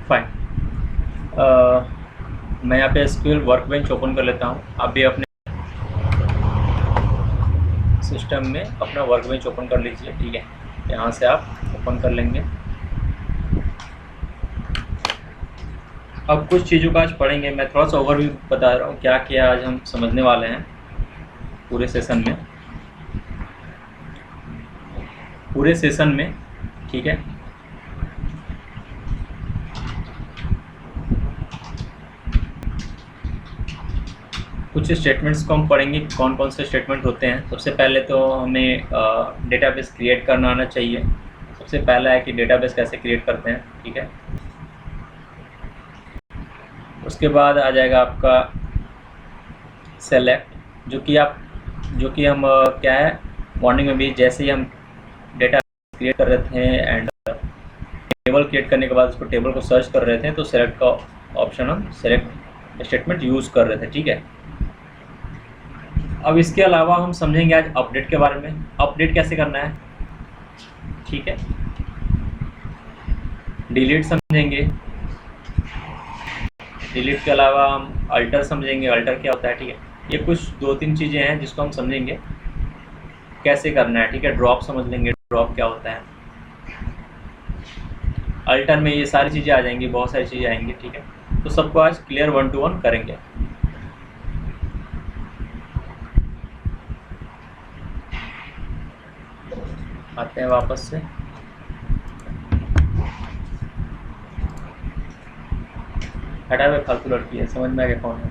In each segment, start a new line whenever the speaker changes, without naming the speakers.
Fine. मैं यहाँ पे एसक्यूएल वर्कबेंच ओपन कर लेता हूँ। आप भी अपने सिस्टम में अपना वर्कबेंच ओपन कर लीजिए, ठीक है। यहाँ से आप ओपन कर लेंगे। अब कुछ चीज़ों का आज पढ़ेंगे। मैं थोड़ा सा ओवरव्यू बता रहा हूँ क्या क्या आज हम समझने वाले हैं पूरे सेशन में, ठीक है। कुछ स्टेटमेंट्स को हम पढ़ेंगे, कौन कौन से स्टेटमेंट होते हैं। सबसे पहले तो हमें डेटाबेस क्रिएट करना आना चाहिए। सबसे पहला है कि डेटाबेस कैसे क्रिएट करते हैं, ठीक है। उसके बाद आ जाएगा आपका सेलेक्ट, जो कि हम क्या है, मॉर्निंग में भी जैसे ही हम डेटा क्रिएट कर रहे थे एंड टेबल क्रिएट करने के बाद उसको टेबल को सर्च कर रहे थे, तो सेलेक्ट का ऑप्शन हम सेलेक्ट स्टेटमेंट यूज़ कर रहे थे, ठीक है। अब इसके अलावा हम समझेंगे आज अपडेट के बारे में। अपडेट कैसे करना है, ठीक है। डिलीट समझेंगे। डिलीट के अलावा हम अल्टर समझेंगे, अल्टर क्या होता है, ठीक है। ये कुछ 2-3 चीज़ें हैं जिसको हम समझेंगे कैसे करना है, ठीक है। ड्रॉप समझ लेंगे, ड्रॉप क्या होता है। अल्टर में ये सारी चीज़ें आ जाएंगी, बहुत सारी चीज़ें आएंगी, ठीक है। तो सबको आज क्लियर 1 to 1 करेंगे। आते हैं वापस से। हटा हुए फालतू लड़की है, समझ में आ गया कौन है?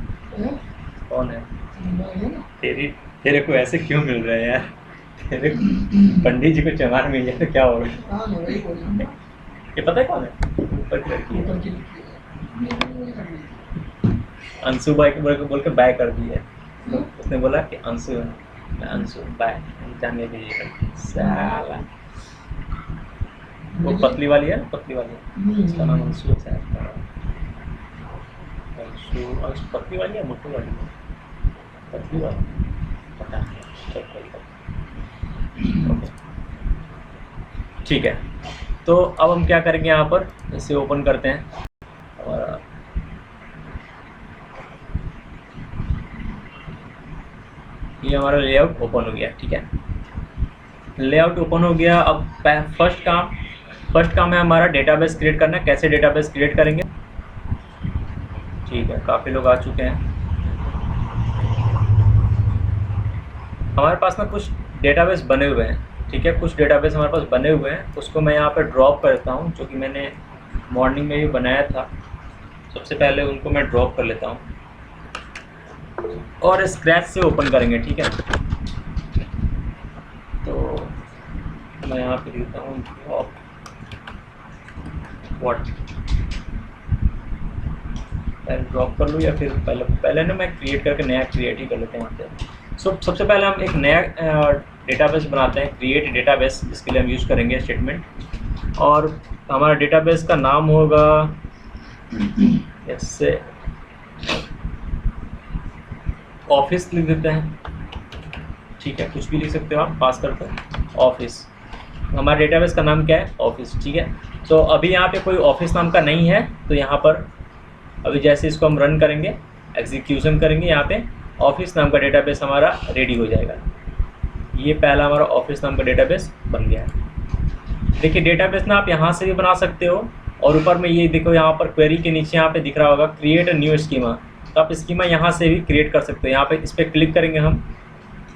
कौन है? तेरे को ऐसे क्यों मिल रहा है यार? तेरे पंडित जी को चमार मिल जाए तो क्या होगा? ये पता है कौन है? ऊपर की लड़की है। अंशु भाई को बोल के बाय कर दिया। उसने बोला कि अंशु बाय जाने दीजिए साला। वो पतली वाली है, उसका नाम अंशु है शायद। अंशु पतली वाली है, मोटी वाली है? पतली वाली पता नहीं, चेक करिए। ठीक है, तो अब हम क्या करेंगे, यहाँ पर इसे ओपन करते हैं और ये हमारा लेआउट ओपन हो गया, ठीक है। लेआउट ओपन हो गया। अब फर्स्ट काम है हमारा डेटाबेस क्रिएट करना। कैसे डेटाबेस क्रिएट करेंगे, ठीक है। काफ़ी लोग आ चुके हैं। हमारे पास ना कुछ डेटाबेस बने हुए हैं, ठीक है। कुछ डेटाबेस हमारे पास बने हुए हैं, उसको मैं यहाँ पर ड्रॉप करता हूँ, जो कि मैंने मॉर्निंग में भी बनाया था। सबसे पहले उनको मैं ड्रॉप कर लेता हूँ और स्क्रैच से ओपन करेंगे, ठीक है। तो मैं यहाँ पे लिखता हूँ ड्रॉप व्हाट। पहले ड्रॉप कर लूँ या फिर पहले ना मैं क्रिएट करके नया क्रिएट ही कर लेते हैं वहाँ पे। सबसे पहले हम एक नया डेटाबेस बनाते हैं, क्रिएट डेटाबेस, जिसके लिए हम यूज़ करेंगे स्टेटमेंट। और हमारा डेटाबेस का नाम होगा जैसे ऑफिस लिख देते हैं, ठीक है। कुछ भी लिख सकते हो आप, पास करते हैं ऑफिस। हमारे डेटाबेस का नाम क्या है, ऑफिस, ठीक है। तो अभी यहाँ पे कोई ऑफिस नाम का नहीं है, तो यहाँ पर अभी जैसे इसको हम रन करेंगे, एग्जीक्यूशन करेंगे, यहाँ पे ऑफिस नाम का डेटाबेस हमारा रेडी हो जाएगा। ये पहला हमारा ऑफिस नाम का डेटाबेस बन गया है। देखिए डेटाबेस ना आप यहाँ से भी बना सकते हो, और ऊपर में ये देखो यहाँ पर क्वेरी के नीचे यहाँ पे दिख रहा होगा क्रिएट अ न्यू स्कीमा, तो आप स्कीमा यहाँ से भी क्रिएट कर सकते हो। यहाँ पे इस पर क्लिक करेंगे हम,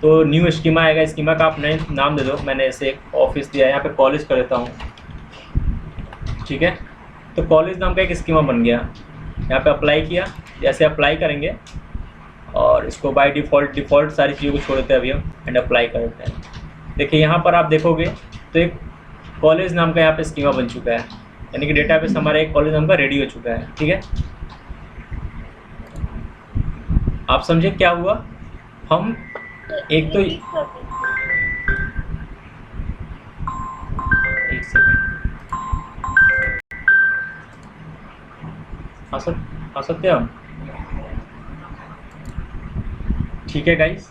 तो न्यू स्कीमा आएगा। स्कीमा का आप नए नाम दे दो, मैंने ऐसे एक ऑफिस दिया है, यहाँ पे कॉलेज कर देता हूँ, ठीक है। तो कॉलेज नाम का एक स्कीमा बन गया। यहाँ पे अप्लाई किया, जैसे अप्लाई करेंगे और इसको बाय डिफ़ॉल्ट सारी चीज़ों को छोड़ देते हैं अभी हम, एंड अप्लाई कर देते हैं। देखिए यहाँ पर आप देखोगे तो एक कॉलेज नाम का यहाँ पे स्कीमा बन चुका है, यानी कि डेटाबेस हमारा एक कॉलेज नाम का रेडी हो चुका है, ठीक है। आप समझे क्या हुआ? हम एक तो एक सेकंड आ सकते हैं हम, ठीक है गाइस।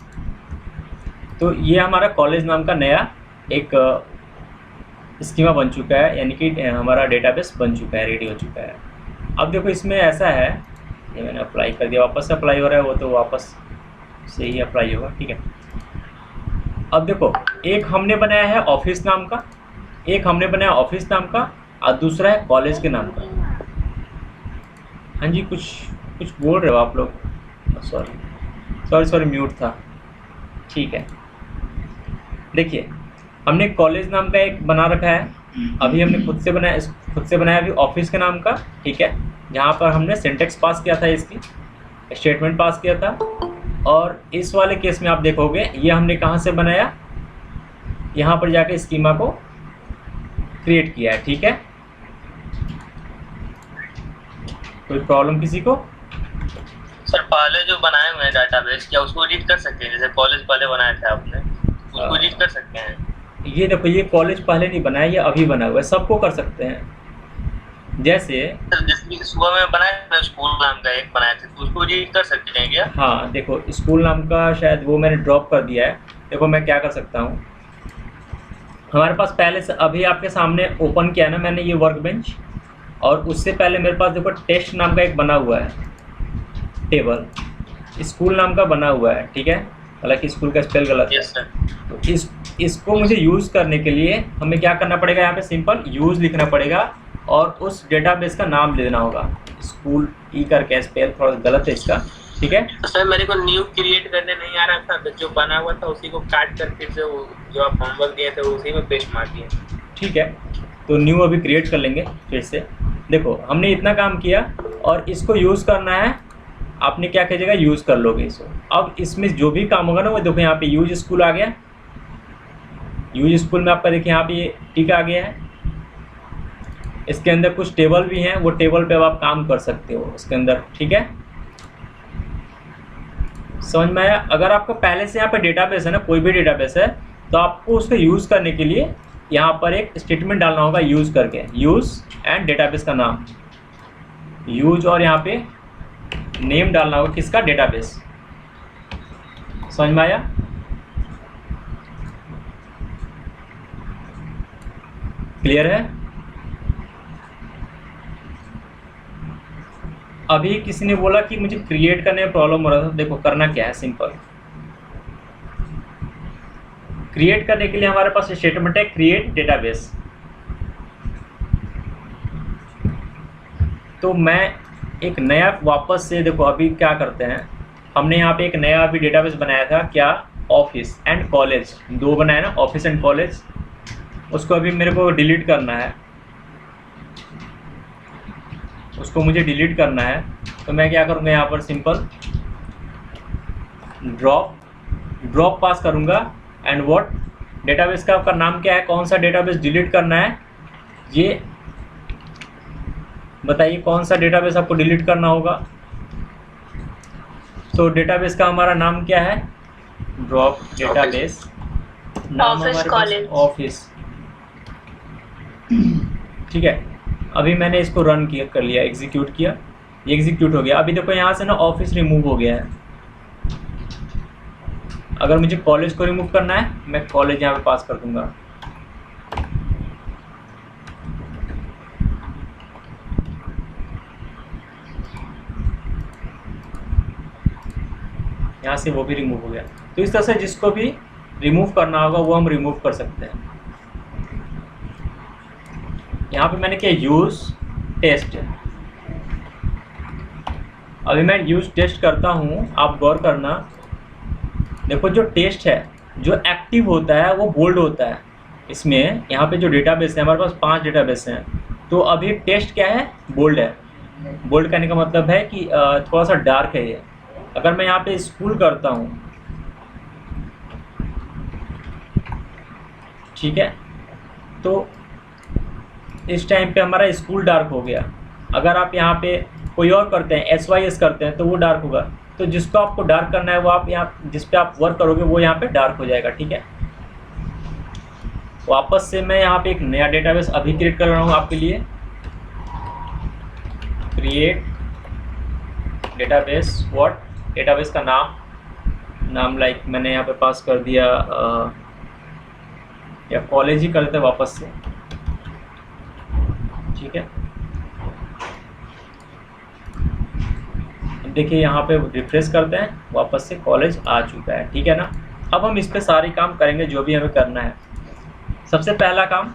तो ये हमारा कॉलेज नाम का नया एक स्कीमा बन चुका है, यानी कि हमारा डेटाबेस बन चुका है, रेडी हो चुका है। अब देखो इसमें ऐसा है, ये मैंने अप्लाई कर दिया, वापस से अप्लाई हो रहा है, वो तो वापस से ही अप्लाई होगा, ठीक है। अब देखो एक हमने बनाया है ऑफिस नाम का, एक हमने बनाया ऑफिस नाम का, और दूसरा है कॉलेज के नाम का। हाँ जी, कुछ कुछ बोल रहे हो आप लोग? सॉरी म्यूट था, ठीक है। देखिए हमने कॉलेज नाम का एक बना रखा है, अभी हमने खुद से बनाया अभी ऑफिस के नाम का, ठीक है। जहाँ पर हमने सिंटेक्स पास किया था, इसकी स्टेटमेंट पास किया था। और इस वाले केस में आप देखोगे ये हमने कहाँ से बनाया, यहाँ पर जाके स्कीमा को क्रिएट किया है, ठीक है। कोई प्रॉब्लम किसी को?
सर पहले जो बनाए हुए हैं डाटाबेस, क्या उसको एडिट कर सकते हैं? जैसे कॉलेज पहले बनाया था आपने, उसको एडिट कर सकते हैं?
ये देखो ये कॉलेज पहले नहीं बनाया, ये अभी बना हुआ है, सबको कर सकते हैं। जैसे
सुबह में बनाया था स्कूल नाम का एक बनाया था, तो उसको एडिट कर सकते हैं क्या?
हाँ देखो स्कूल नाम का शायद वो मैंने ड्रॉप कर दिया है। देखो मैं क्या कर सकता हूँ, हमारे पास पहले से अभी आपके सामने ओपन किया ना मैंने ये वर्क बेंच, और उससे पहले मेरे पास देखो टेस्ट नाम का एक बना हुआ है टेबल, स्कूल नाम का बना हुआ है, ठीक है। हालांकि स्कूल का स्पेल गलत है। तो इसको मुझे यूज़ करने के लिए हमें क्या करना पड़ेगा, यहाँ पे सिंपल यूज़ लिखना पड़ेगा और उस डेटाबेस का नाम देना होगा। स्कूल ई करके स्पेल थोड़ा गलत है इसका, ठीक है।
तो सर मेरे को न्यू क्रिएट करने नहीं आ रहा था, तो जो बना हुआ था उसी को काट कर फिर से जो आप होमवर्क दिए थे उसी में पेस्ट मार दिए।
ठीक है, तो न्यू अभी क्रिएट कर लेंगे फिर से। देखो हमने इतना काम किया और इसको यूज़ करना है, आपने क्या कीजिएगा यूज़ कर लोगे इसको। अब इसमें जो भी काम होगा ना वो देखो यहाँ पे यूज स्कूल आ गया, यूज स्कूल में आपका देखिए यहाँ पे ये टिक आ गया है। इसके अंदर कुछ टेबल भी हैं, वो टेबल पे अब आप काम कर सकते हो इसके अंदर, ठीक है। समझ में आया? अगर आपका पहले से यहाँ पे डेटाबेस है ना, कोई भी डेटाबेस है, तो आपको उसको यूज़ करने के लिए यहाँ पर एक स्टेटमेंट डालना होगा यूज़ करके, यूज़ एंड डेटाबेस का नाम, यूज़ और यहाँ पे नेम डालना होगा किसका, डेटाबेस। समझ में आया? क्लियर है? अभी किसी ने बोला कि मुझे क्रिएट करने में प्रॉब्लम हो रहा था। देखो करना क्या है, सिंपल। क्रिएट करने के लिए हमारे पास स्टेटमेंट है क्रिएट डेटाबेस। तो मैं एक नया वापस से, देखो अभी क्या करते हैं, हमने यहाँ पे एक नया अभी डेटाबेस बनाया था, क्या, ऑफिस एंड कॉलेज, दो बनाया ना, ऑफिस एंड कॉलेज। उसको अभी मेरे को डिलीट करना है, उसको मुझे डिलीट करना है। तो मैं क्या करूँगा, यहाँ पर सिंपल ड्रॉप पास करूँगा एंड व्हाट, डेटाबेस का आपका नाम क्या है, कौन सा डेटाबेस डिलीट करना है, ये बताइए कौन सा डेटाबेस आपको डिलीट करना होगा। तो डेटाबेस का हमारा नाम क्या है, ड्रॉप डेटाबेस, नाम हमारे पास ऑफिस, ठीक है। अभी मैंने इसको रन किया, कर लिया, एग्जीक्यूट किया, ये एग्जीक्यूट हो गया। अभी देखो यहाँ से ना ऑफिस रिमूव हो गया है। अगर मुझे कॉलेज को रिमूव करना है, मैं कॉलेज यहाँ पे पास कर दूंगा। यहाँ से वो भी रिमूव हो गया। तो इस तरह से जिसको भी रिमूव करना होगा वो हम रिमूव कर सकते हैं। यहाँ पे मैंने किया यूज़ टेस्ट। अभी मैं यूज़ टेस्ट करता हूँ, आप गौर करना। देखो जो टेस्ट है, जो एक्टिव होता है वो बोल्ड होता है। इसमें यहाँ पे जो डेटाबेस है, हमारे पास 5 डेटाबेस हैं, तो अभी टेस्ट क्या है, बोल्ड है। बोल्ड करने का मतलब है कि थोड़ा सा डार्क है ये। अगर मैं यहाँ पे स्कूल करता हूँ, ठीक है, तो इस टाइम पे हमारा स्कूल डार्क हो गया। अगर आप यहाँ पे कोई और करते हैं, SYS करते हैं, तो वो डार्क होगा। तो जिसको आपको डार्क करना है वो आप यहाँ जिस पे आप वर्क करोगे वो यहाँ पे डार्क हो जाएगा, ठीक है। वापस से मैं यहाँ पे एक नया डेटाबेस अभी क्रिएट कर रहा हूँ आपके लिए, क्रिएट डेटाबेस व्हाट, डेटाबेस का नाम लाइक मैंने यहाँ पे पास कर दिया, या कॉलेज ही कर देते वापस से, ठीक है। देखिए यहाँ पे रिफ्रेश करते हैं, वापस से कॉलेज आ चुका है, ठीक है ना। अब हम इस पे सारे काम करेंगे जो भी हमें करना है। सबसे पहला काम,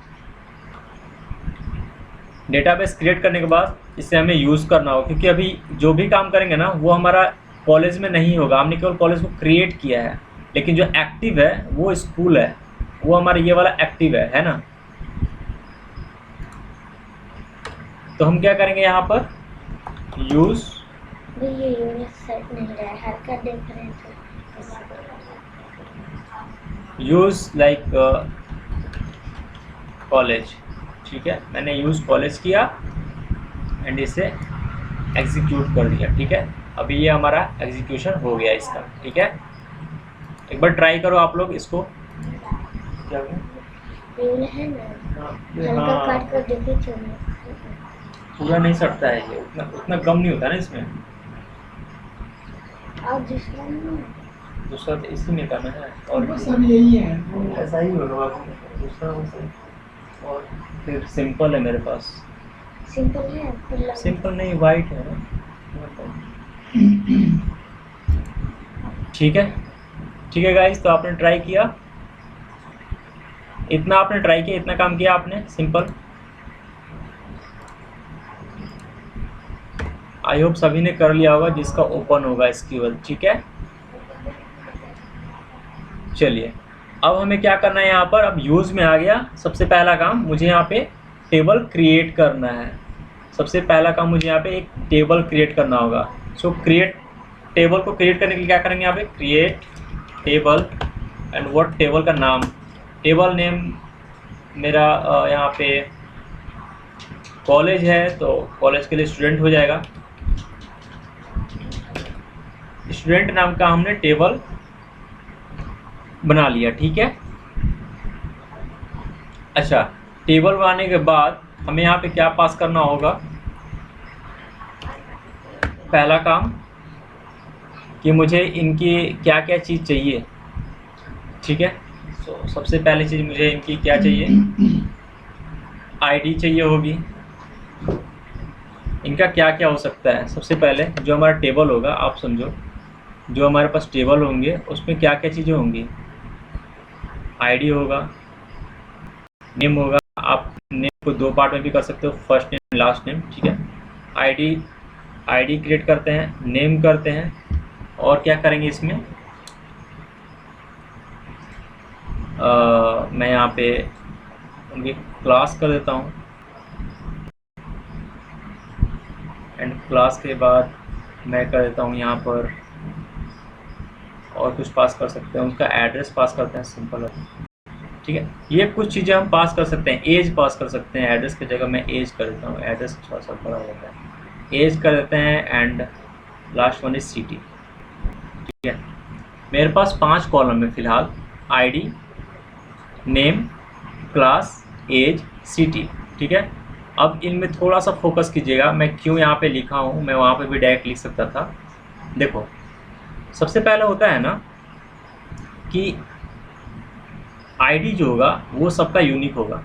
डेटाबेस क्रिएट करने के बाद इसे हमें यूज़ करना होगा, क्योंकि अभी जो भी काम करेंगे ना वो हमारा कॉलेज में नहीं होगा। हमने केवल कॉलेज को क्रिएट किया है, लेकिन जो एक्टिव है वो स्कूल है, वो हमारा ये वाला एक्टिव है ना। तो हम क्या करेंगे यहाँ पर, यूज़
ये यूनिट सेट नहीं रहा है, हल्का डिफरेंस है।
यूज़ लाइक कॉलेज, ठीक है। मैंने यूज़ कॉलेज किया एंड इसे एग्जीक्यूट कर दिया, ठीक है। अभी ये हमारा एग्जीक्यूशन हो गया इसका, ठीक है। एक बार ट्राई करो आप लोग इसको। क्या
यूल है ना, हल्का काट कर देखिए चलिए।
पूरा नहीं सटता है ये, उतना कम नहीं होता ना इसमें।
और दूसरा
दूसरा तो इसी में करना है, और
वो सब यही है।
ऐसा ही होगा दूसरा वैसे। और फिर सिंपल है मेरे पास,
सिंपल है, फिर
सिंपल नहीं वाइट है ना, ठीक है। ठीक है गाइस, तो आपने ट्राई किया, इतना आपने ट्राई किया, इतना काम किया आपने सिंपल। आई होप सभी ने कर लिया होगा जिसका ओपन होगा एसक्यूएल, ठीक है। चलिए अब हमें क्या करना है यहाँ पर, अब यूज़ में आ गया। सबसे पहला काम मुझे यहाँ पे टेबल क्रिएट करना है। सबसे पहला काम मुझे यहाँ पे एक टेबल क्रिएट करना होगा। सो क्रिएट टेबल को क्रिएट करने के लिए क्या करेंगे, यहाँ पे create table and what table का नाम, टेबल नेम मेरा यहाँ पे कॉलेज है, तो कॉलेज के लिए स्टूडेंट हो जाएगा। स्टूडेंट नाम का हमने टेबल बना लिया, ठीक है। अच्छा, टेबल बनाने के बाद हमें यहाँ पे क्या पास करना होगा, पहला काम कि मुझे इनकी क्या क्या चीज़ चाहिए, ठीक है। तो सबसे पहली चीज़ मुझे इनकी क्या चाहिए, आईडी चाहिए होगी। इनका क्या क्या हो सकता है, सबसे पहले जो हमारा टेबल होगा, आप समझो जो हमारे पास टेबल होंगे उसमें क्या क्या चीज़ें होंगी, आईडी होगा, नेम होगा। आप नेम को दो पार्ट में भी कर सकते हो, फर्स्ट नेम लास्ट नेम, ठीक है। आईडी क्रिएट करते हैं, नेम करते हैं, और क्या करेंगे इसमें, मैं यहाँ पे उनकी क्लास कर देता हूँ एंड क्लास के बाद मैं कर देता हूँ यहाँ पर और कुछ पास कर सकते हैं, उसका एड्रेस पास करते हैं, सिंपल है, ठीक है। ये कुछ चीज़ें हम पास कर सकते हैं, एज पास कर सकते हैं, एड्रेस की जगह मैं एज कर देता हूँ, एड्रेस थोड़ा सा बड़ा होता है, एज कर देते हैं and last one is city, ठीक है। मेरे पास 5 कॉलम है फिलहाल, ID, name, class, age, city, ठीक है। अब इनमें थोड़ा सा फोकस कीजिएगा, मैं क्यों यहाँ पे लिखा हूँ, मैं वहाँ पे भी डायरेक्ट लिख सकता था। देखो सबसे पहले होता है ना कि आईडी जो होगा वो सबका यूनिक होगा,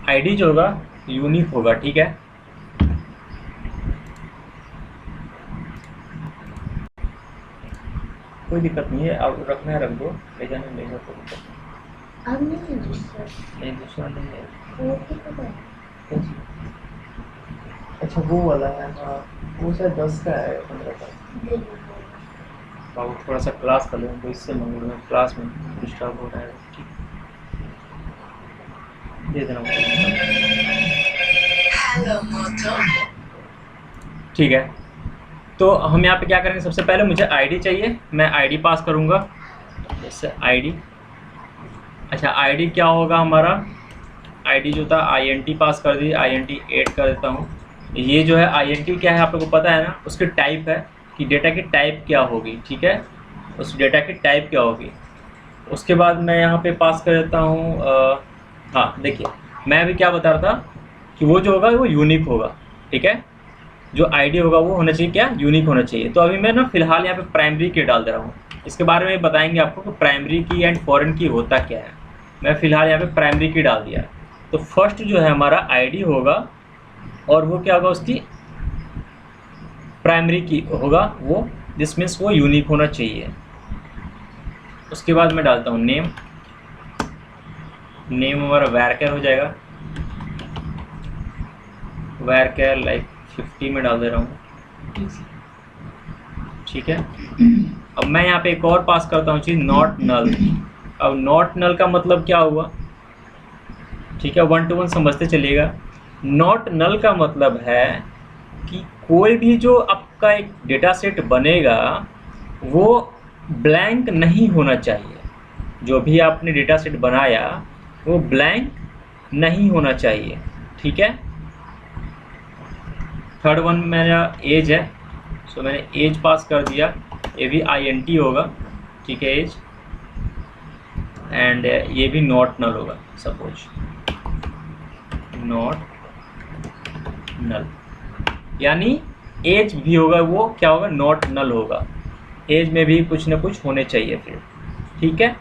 आईडी जो होगा यूनिक होगा, ठीक है। कोई दिक्कत नहीं है, अब रखना है रख दो, ले जाना ले जाओ, कोई दिक्कत नहीं, दूसरा नहीं है। अच्छा वो वाला है, हाँ वो शायद 10 का है, 15 का। बाबू थोड़ा सा क्लास कर लें तो इससे मंगूंगा, क्लास में डिस्टर्ब हो रहा है, ठीक दे देना, ठीक है। तो हम यहाँ पे क्या करेंगे, सबसे पहले मुझे आईडी चाहिए, मैं आईडी पास करूँगा, जैसे आईडी। अच्छा आईडी क्या होगा हमारा, आईडी जो था INT पास कर दी, INT 8 कर देता हूँ। ये जो है INT क्या है आप लोगों को पता है ना, उसकी टाइप है कि डेटा की टाइप क्या होगी, ठीक है, उस डेटा की टाइप क्या होगी। उसके बाद मैं यहाँ पे पास कर देता हूँ, हाँ देखिए मैं अभी क्या बता रहा था कि वो जो होगा वो यूनिक होगा, ठीक है। जो आईडी होगा वो होना चाहिए क्या, यूनिक होना चाहिए। तो अभी मैं ना फिलहाल यहाँ पे प्राइमरी की डाल दे रहा हूँ, इसके बारे में बताएंगे आपको कि प्राइमरी की एंड फॉरेन की होता क्या है। मैं फिलहाल यहाँ पे प्राइमरी की डाल दिया, तो फर्स्ट जो है हमारा आईडी होगा और वो क्या होगा, उसकी प्राइमरी की होगा वो, दिस मीन्स वो यूनिक होना चाहिए। उसके बाद मैं डालता हूँ नेम, नेम हमारा वैरकर हो जाएगा, वैरकर लाइक 50 में डाल दे रहा हूँ, ठीक है। अब मैं यहाँ पे एक और पास करता हूँ चीज़, नॉट नल। अब नॉट नल का मतलब क्या हुआ, ठीक है, 1 to 1 समझते चलिएगा। नॉट नल का मतलब है कि कोई भी जो आपका एक डेटा सेट बनेगा वो ब्लैंक नहीं होना चाहिए। जो भी आपने डेटा सेट बनाया वो ब्लैंक नहीं होना चाहिए, ठीक है। थर्ड वन मेरा एज है, सो मैंने एज पास कर दिया, ये भी INT होगा, ठीक है, एज। एंड ये भी नॉट नल होगा, सपोज नॉट नल, यानी एज भी होगा वो क्या होगा, नॉट नल होगा। एज में भी कुछ ना कुछ होने चाहिए फिर, ठीक है।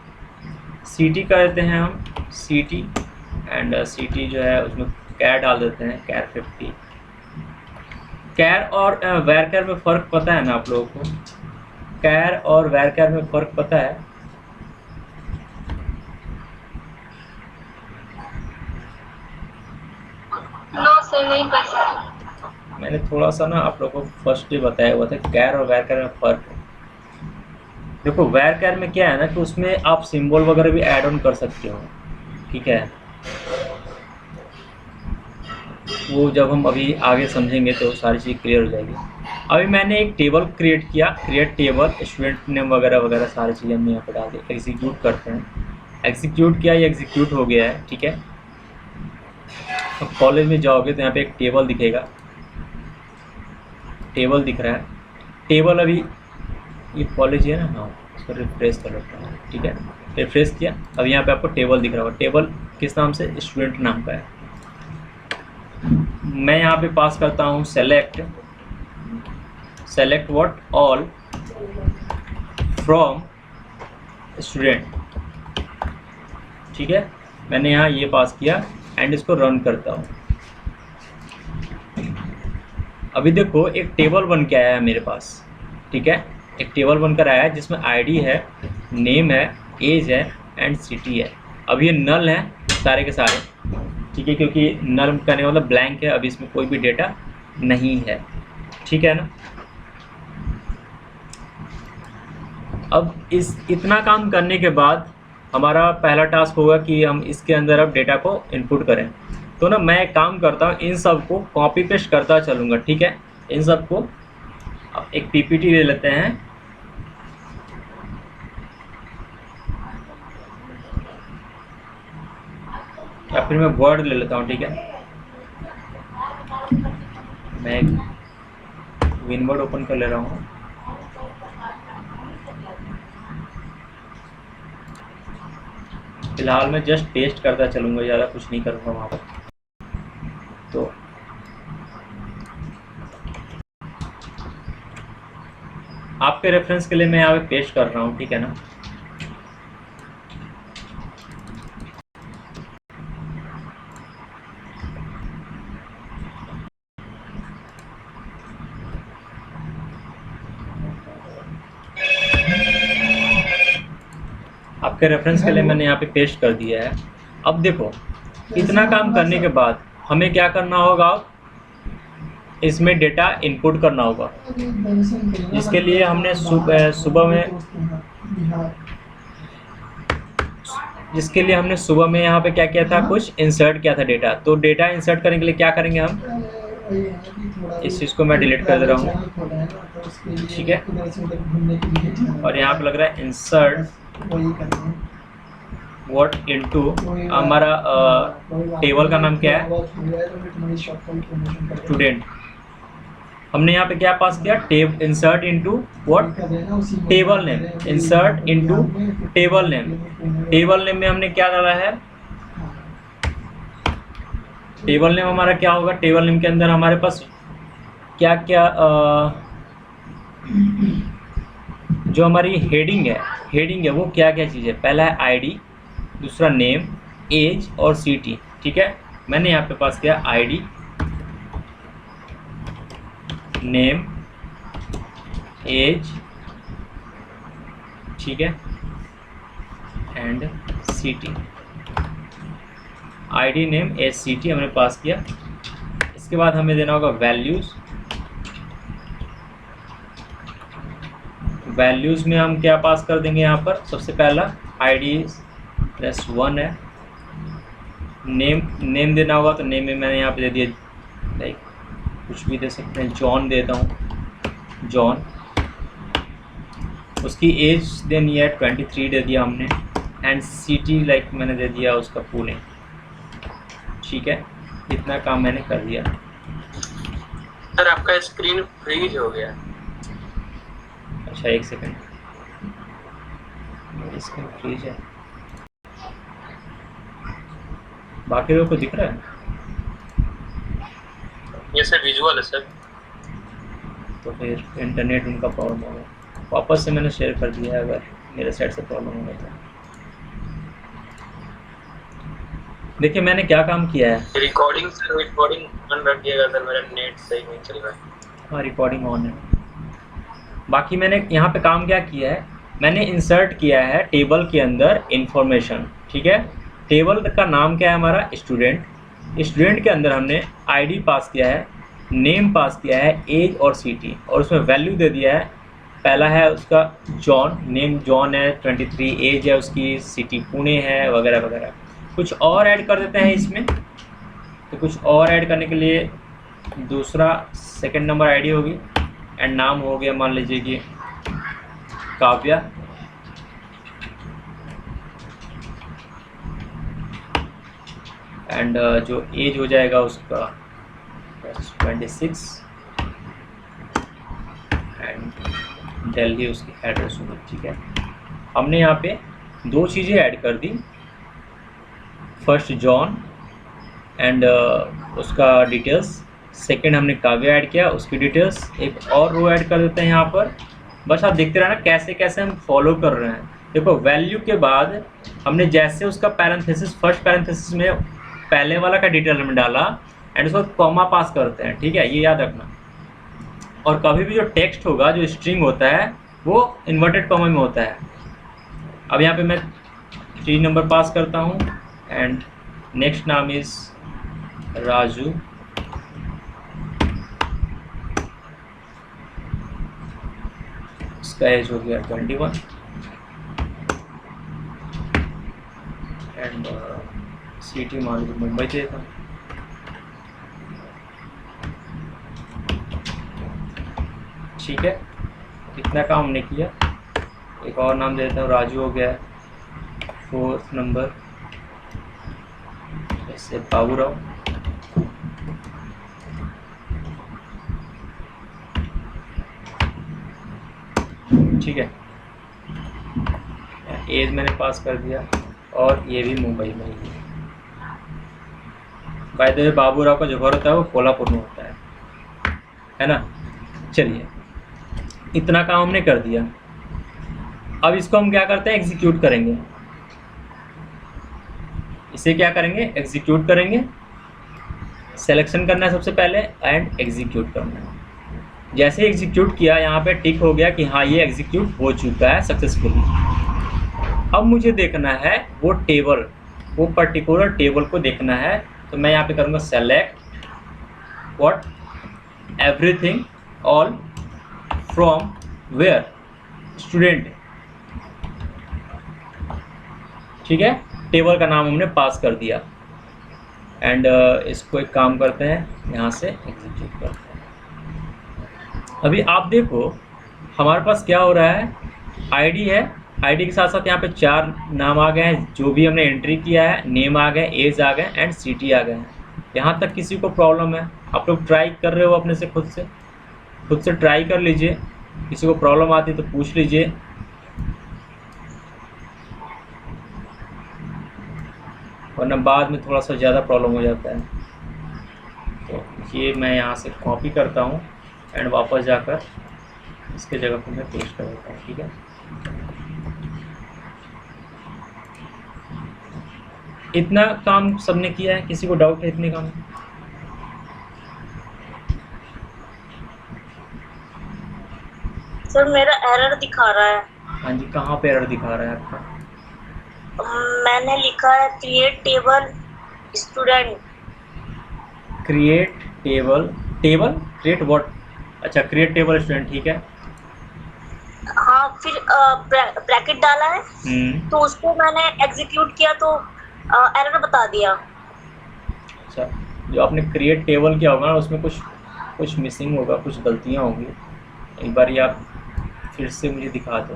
CT कर देते हैं हम, CT, एंड CT जो है उसमें कैर डाल देते हैं, कैर 50। कैर और वैरकर में फ़र्क पता है ना आप लोगों को, कैर और वैरकर में फ़र्क पता है?
नो सर, नहीं पता।
मैंने थोड़ा सा ना आप लोगों को फर्स्ट डे बताया हुआ था, कैर और वैरकर में फ़र्क है। देखो वैरकर में क्या है ना कि उसमें आप सिंबल वगैरह भी ऐड ऑन कर सकते हो, ठीक है। वो जब हम अभी आगे समझेंगे तो सारी चीज़ क्लियर हो जाएगी। अभी मैंने एक टेबल क्रिएट किया, क्रिएट टेबल, स्टूडेंट नेम वगैरह वगैरह सारी चीज़ें हमने यहाँ पे डाल दी। एग्जीक्यूट करते हैं, एग्जीक्यूट किया, ये एग्जीक्यूट हो गया है, ठीक है। अब कॉलेज में जाओगे तो यहाँ पे एक टेबल दिखेगा, टेबल दिख रहा है, टेबल अभी ये कॉलेज है ना, हाँ, इसको रिफ्रेश कर लेता हूँ, ठीक है। रिफ्रेश किया, अब यहाँ पे आपको टेबल दिख रहा होगा। टेबल किस नाम से, स्टूडेंट नाम का है। मैं यहाँ पे पास करता हूँ select, select what, all from student, ठीक है। मैंने यहाँ ये पास किया एंड इसको रन करता हूँ। अभी देखो एक टेबल बन के आया है मेरे पास, ठीक है, एक टेबल बनकर आया है जिसमें आईडी है, नेम है, एज है एंड सिटी है। अब ये नल है सारे के सारे, ठीक है, क्योंकि नल करने का मतलब ब्लैंक है, अभी इसमें कोई भी डेटा नहीं है, ठीक है ना। अब इस इतना काम करने के बाद हमारा पहला टास्क होगा कि हम इसके अंदर अब डेटा को इनपुट करें। तो ना मैं एक काम करता हूँ, इन सब को कॉपी पेस्ट करता चलूँगा, ठीक है। इन सब को एक PPT ले लेते हैं, या फिर मैं वर्ड ले लेता हूँ, ठीक है। मैं एक विनवर्ड ओपन कर ले रहा हूँ। फिलहाल मैं जस्ट पेस्ट करता चलूँगा, ज़्यादा कुछ नहीं करूँगा वहाँ पर। तो आपके रेफरेंस के लिए मैं यहाँ पे पेस्ट कर रहा हूँ, ठीक है ना। आपके रेफरेंस के लिए मैंने यहाँ पे पेस्ट कर दिया है। अब देखो इतना काम करने के बाद हमें क्या करना होगा, इसमें डेटा इनपुट करना होगा, जिसके लिए हमने सुबह में यहाँ पे क्या किया था, कुछ इंसर्ट किया था डेटा। तो डेटा इंसर्ट करने के लिए क्या करेंगे हम, इस चीज़ को मैं डिलीट कर दे रहा हूँ, ठीक है। और यहाँ पे लग रहा है इंसर्ट व्हाट इनटू, हमारा टेबल का नाम क्या है, स्टूडेंट। हमने यहाँ पे क्या पास किया, insert into what, table name, insert into table name. Table name में हमने क्या डाला है, टेबल नेम हमारा क्या होगा, टेबल नेम के अंदर हमारे पास क्या क्या जो हमारी हेडिंग है वो क्या क्या चीज़ है। पहला है आईडी, दूसरा नेम, एज और सिटी, ठीक है। मैंने यहाँ पे पास किया आईडी, नेम, एज, ठीक है, and city. ID, name, age, city हमने पास किया। इसके बाद हमें देना होगा वैल्यूज़। वैल्यूज़ में हम क्या पास कर देंगे यहाँ पर? सबसे पहला आईडी प्लस 1 है। नेम देना होगा, तो नेम में मैंने यहाँ पे दे दिया लाइक कुछ भी दे सकते हैं, जॉन देता हूँ, जॉन। उसकी एज देनी है 23 दे दिया हमने, एंड सिटी लाइक मैंने दे दिया उसका पुणे, ठीक है। इतना काम मैंने कर दिया।
सर आपका स्क्रीन फ्रीज हो गया।
अच्छा एक सेकंड, स्क्रीन फ्रीज है। बाकी लोगों को दिख रहा है?
ये सर विजुअल है सर।
तो फिर इंटरनेट उनका प्रॉब्लम होगा। वापस से मैंने शेयर कर दिया है, अगर मेरे साइड से प्रॉब्लम होगा तो। देखिए मैंने क्या काम किया है।
रिकॉर्डिंग ऑन रखिएगा सर, मेरा नेट सही नहीं चल रहा है।
हाँ रिकॉर्डिंग ऑन है। बाकी मैंने यहाँ पे काम क्या किया है, मैंने इंसर्ट किया है टेबल के अंदर इंफॉर्मेशन, ठीक है। टेबल का नाम क्या है हमारा? स्टूडेंट। स्टूडेंट के अंदर हमने आईडी पास किया है, नेम पास किया है, एज और सिटी, और उसमें वैल्यू दे दिया है। पहला है उसका जॉन, नेम जॉन है, 23 एज है उसकी, सिटी पुणे है, वगैरह वगैरह। कुछ और ऐड कर देते हैं इसमें। तो कुछ और ऐड करने के लिए दूसरा सेकंड नंबर आईडी होगी, एंड नाम हो गया मान लीजिए कि काव्या, एंड जो एज हो जाएगा उसका 26, एंड दिल्ली उसकी एड्रेस होगी, ठीक है। हमने यहाँ पे दो चीज़ें ऐड कर दी, फर्स्ट जॉन एंड उसका डिटेल्स, सेकंड हमने काव्या ऐड किया उसकी डिटेल्स। एक और रो ऐड कर देते हैं यहाँ पर। बस आप देखते रहना कैसे कैसे हम फॉलो कर रहे हैं। देखो वैल्यू के बाद हमने जैसे उसका पैरेंथेसिस, फर्स्ट पैरेंथेसिस में पहले वाला का डिटेल हमने डाला, एंड उसको कॉमा पास करते हैं, ठीक है, ये याद रखना। और कभी भी जो टेक्स्ट होगा, जो स्ट्रिंग होता है, वो इन्वर्टेड कॉमा में होता है। अब यहाँ पे मैं 3 नंबर पास करता हूँ, एंड नेक्स्ट नाम इज राजू, इसका एज हो गया 21, एंड सिटी मान लीजिए मुंबई देता हूँ। ठीक है, इतना काम हमने किया। एक और नाम दे देता हूँ, राजू हो गया। 4th नंबर ऐसे बाबूराव, ठीक है। एज मैंने पास कर दिया, और ये भी मुंबई में ही बाय द वे। बाबूराव का जो घर होता है वो कोल्हापुर में होता है ना। चलिए इतना काम हमने कर दिया। अब इसको हम क्या करते हैं, एग्जीक्यूट करेंगे। इसे क्या करेंगे, एग्जीक्यूट करेंगे। सिलेक्शन करना है सबसे पहले, एंड एग्जीक्यूट करना है। जैसे एग्जीक्यूट किया, यहाँ पे टिक हो गया कि हाँ ये एग्जीक्यूट हो चुका है सक्सेसफुली। अब मुझे देखना है वो टेबल, वो पर्टिकुलर टेबल को देखना है। तो मैं यहाँ पे करूँगा select what, everything, all, from, where, student, ठीक है। टेबल का नाम हमने पास कर दिया, एंड इसको एक काम करते हैं, यहाँ से एग्जीक्यूट करते हैं। अभी आप देखो हमारे पास क्या हो रहा है, आईडी है, आईडी के साथ साथ यहाँ पे 4 नाम आ गए हैं जो भी हमने एंट्री किया है, नेम आ गए, एज आ गए, एंड सिटी आ गए हैं। यहाँ तक किसी को प्रॉब्लम है? आप लोग ट्राई कर रहे हो अपने से, खुद से ट्राई कर लीजिए। किसी को प्रॉब्लम आती है तो पूछ लीजिए। वरना बाद में थोड़ा सा ज़्यादा प्रॉब्लम हो जाता है। तो ये मैं यहाँ से कॉपी करता हूँ, एंड वापस जाकर इसके जगह पर मैं पेस्ट कर देता हूँ, ठीक है। इतना काम सबने किया है? किसी को डाउट है इतने काम में?
सर मेरा एरर दिखा रहा है।
हाँ जी, कहाँ पे एरर दिखा रहा है आपका?
मैंने लिखा है create table student.
Create table create what? अच्छा, क्रिएट टेबल स्टूडेंट, ठीक है।
हाँ, फिर ब्रैकेट डाला है तो उसको मैंने एग्जीक्यूट किया तो एरर बता दिया।
अच्छा, जो आपने क्रिएट टेबल किया होगा ना, उसमें कुछ मिसिंग होगा, कुछ गलतियाँ होंगी। एक बार ये आप फिर से मुझे दिखा दो,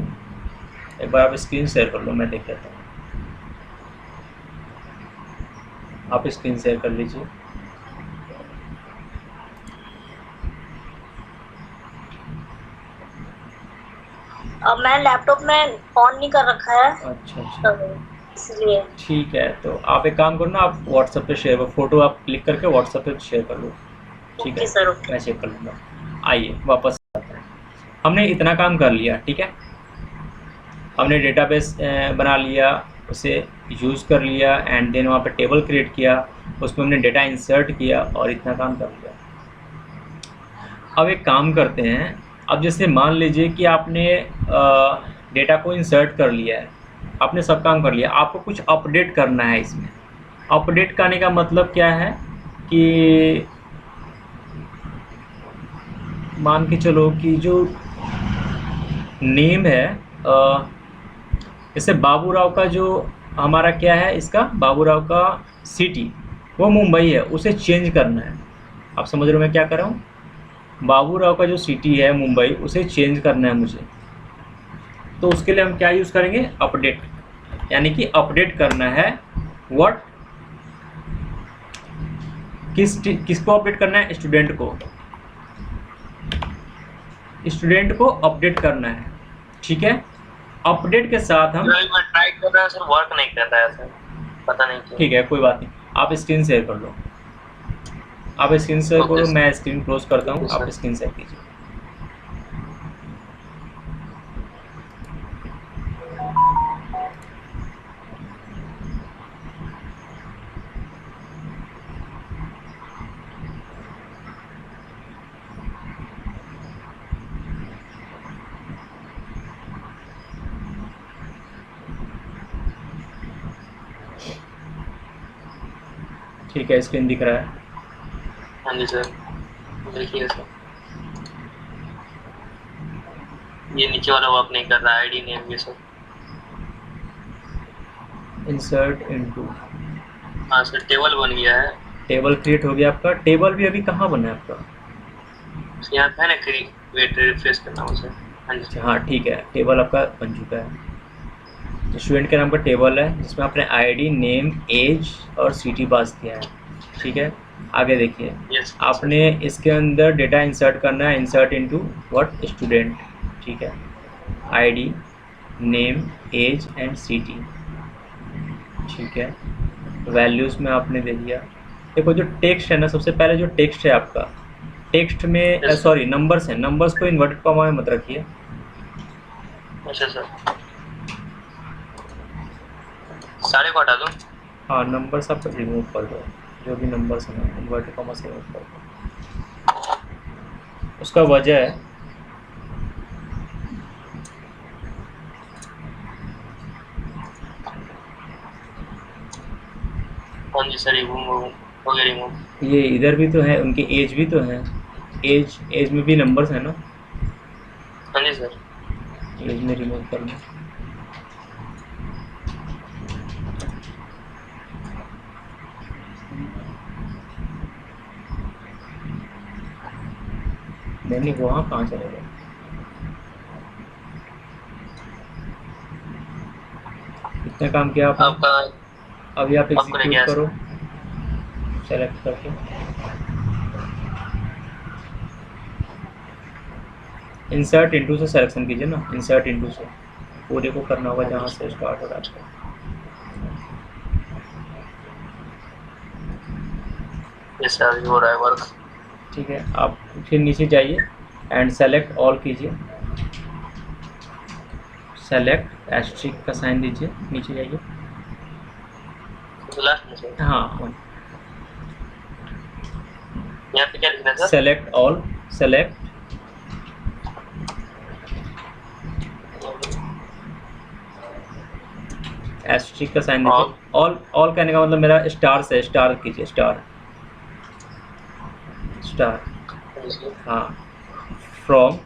एक बार आप स्क्रीन शेयर कर लो, मैं देख लेता हूँ। आप स्क्रीन शेयर कर लीजिए।
मैं लैपटॉप में ऑन नहीं कर रखा है।
अच्छा,
इसलिए
ठीक है। तो आप एक काम करो ना, आप व्हाट्सएप पे शेयर, फ़ोटो आप क्लिक करके व्हाट्सएप पे शेयर कर लो, ठीक है
सर, ओके।
मैं चेक कर लूँगा। आइए वापस आते हैं। हमने इतना काम कर लिया, ठीक है। हमने डेटाबेस बना लिया, उसे यूज़ कर लिया, एंड देन वहाँ पे टेबल क्रिएट किया, उसमें हमने डेटा इंसर्ट किया और इतना काम कर लिया। अब एक काम करते हैं, अब जैसे मान लीजिए कि आपने डेटा को इंसर्ट कर लिया है, आपने सब काम कर लिया, आपको कुछ अपडेट करना है इसमें। अपडेट करने का मतलब क्या है कि मान के चलो कि जो नेम है, जैसे बाबूराव का जो हमारा क्या है, इसका बाबूराव का सिटी वो मुंबई है, उसे चेंज करना है। आप समझ रहे हो मैं क्या कर रहा हूँ? बाबूराव का जो सिटी है मुंबई, उसे चेंज करना है मुझे। तो उसके लिए हम क्या यूज़ करेंगे? अपडेट, यानी कि अपडेट करना है व्हाट, किसको अपडेट करना है? स्टूडेंट को, स्टूडेंट को अपडेट करना है, ठीक है। अपडेट के साथ हम
मैं ट्राई कर रहा हूं सर, वर्क नहीं कर रहा है सर, पता नहीं क्यों।
ठीक है, कोई बात नहीं, आप स्क्रीन शेयर कर लो। आप स्क्रीन शेयर करो, मैं स्क्रीन क्लोज करता हूँ, आप स्क्रीन शेयर कीजिए। ठीक है, स्क्रीन दिख रहा है?
हाँ जी सर, देखिए सर, ये नीचे वाला वर्क नहीं कर रहा, आईडी नेम ये सब।
इंसर्ट इनटू,
हाँ सर, टेबल बन गया है।
टेबल क्रिएट हो गया आपका। टेबल भी अभी कहाँ बना है आपका?
यहाँ था ना, वेट रिफ्रेश करना उसे। हाँ जी
अच्छा, हाँ ठीक है, टेबल आपका बन चुका है। स्टूडेंट के नाम का टेबल है जिसमें आपने आईडी, नेम, एज और सिटी पास किया है, ठीक है। आगे देखिए,
यस,
आपने इसके अंदर डेटा इंसर्ट करना है, इंसर्ट इनटू व्हाट, स्टूडेंट, ठीक है। ID, name, age and city, ठीक है। वैल्यूज़ में आपने दे दिया। देखो जो टेक्स्ट है ना, सबसे पहले जो टेक्स्ट है आपका, टेक्स्ट में
Yes.
सॉरी नंबर्स हैं, नंबर्स को इन्वर्टेड कॉमा में मत रखिए।
अच्छा सर, सारे को हटा दूँ?
हाँ, नंबर्स आप रिमूव कर दो, जो भी नंबर्स हैं ना इन्वर्टेड कॉमा से रिमूव कर दो। उसका वजह है,
हाँ जी सर, रिमूव हो गया, रिमूव।
ये इधर भी तो है, उनकी एज भी तो है, एज में भी नंबर्स हैं ना।
हाँ जी सर,
एज में रिमूव कर लो। नहीं, वहाँ कहाँ चले गए? इतना काम किया आपने।
आपका
अभी आप
आपको रह गया
एग्जीक्यूट करो, सेलेक्ट करके इंसर्ट इनटू से सिलेक्शन कीजिए ना, इंसर्ट इनटू से पूरे को करना होगा जहाँ से स्टार्ट हो रहा है आपका।
यस सर, अभी हो रहा है वर्क।
ठीक है, आप फिर नीचे जाइए एंड सेलेक्ट ऑल कीजिए, सेलेक्ट एस्ट्रिक का साइन दीजिए, नीचे जाइए।
लास्ट में सर।
हाँ,
यहाँ पे क्या लिखना है sir?
Select all, select asterisk का साइन देखो, ऑल ऑल कहने का मतलब मेरा स्टार से, स्टार कीजिए, स्टार स्टार, हाँ, from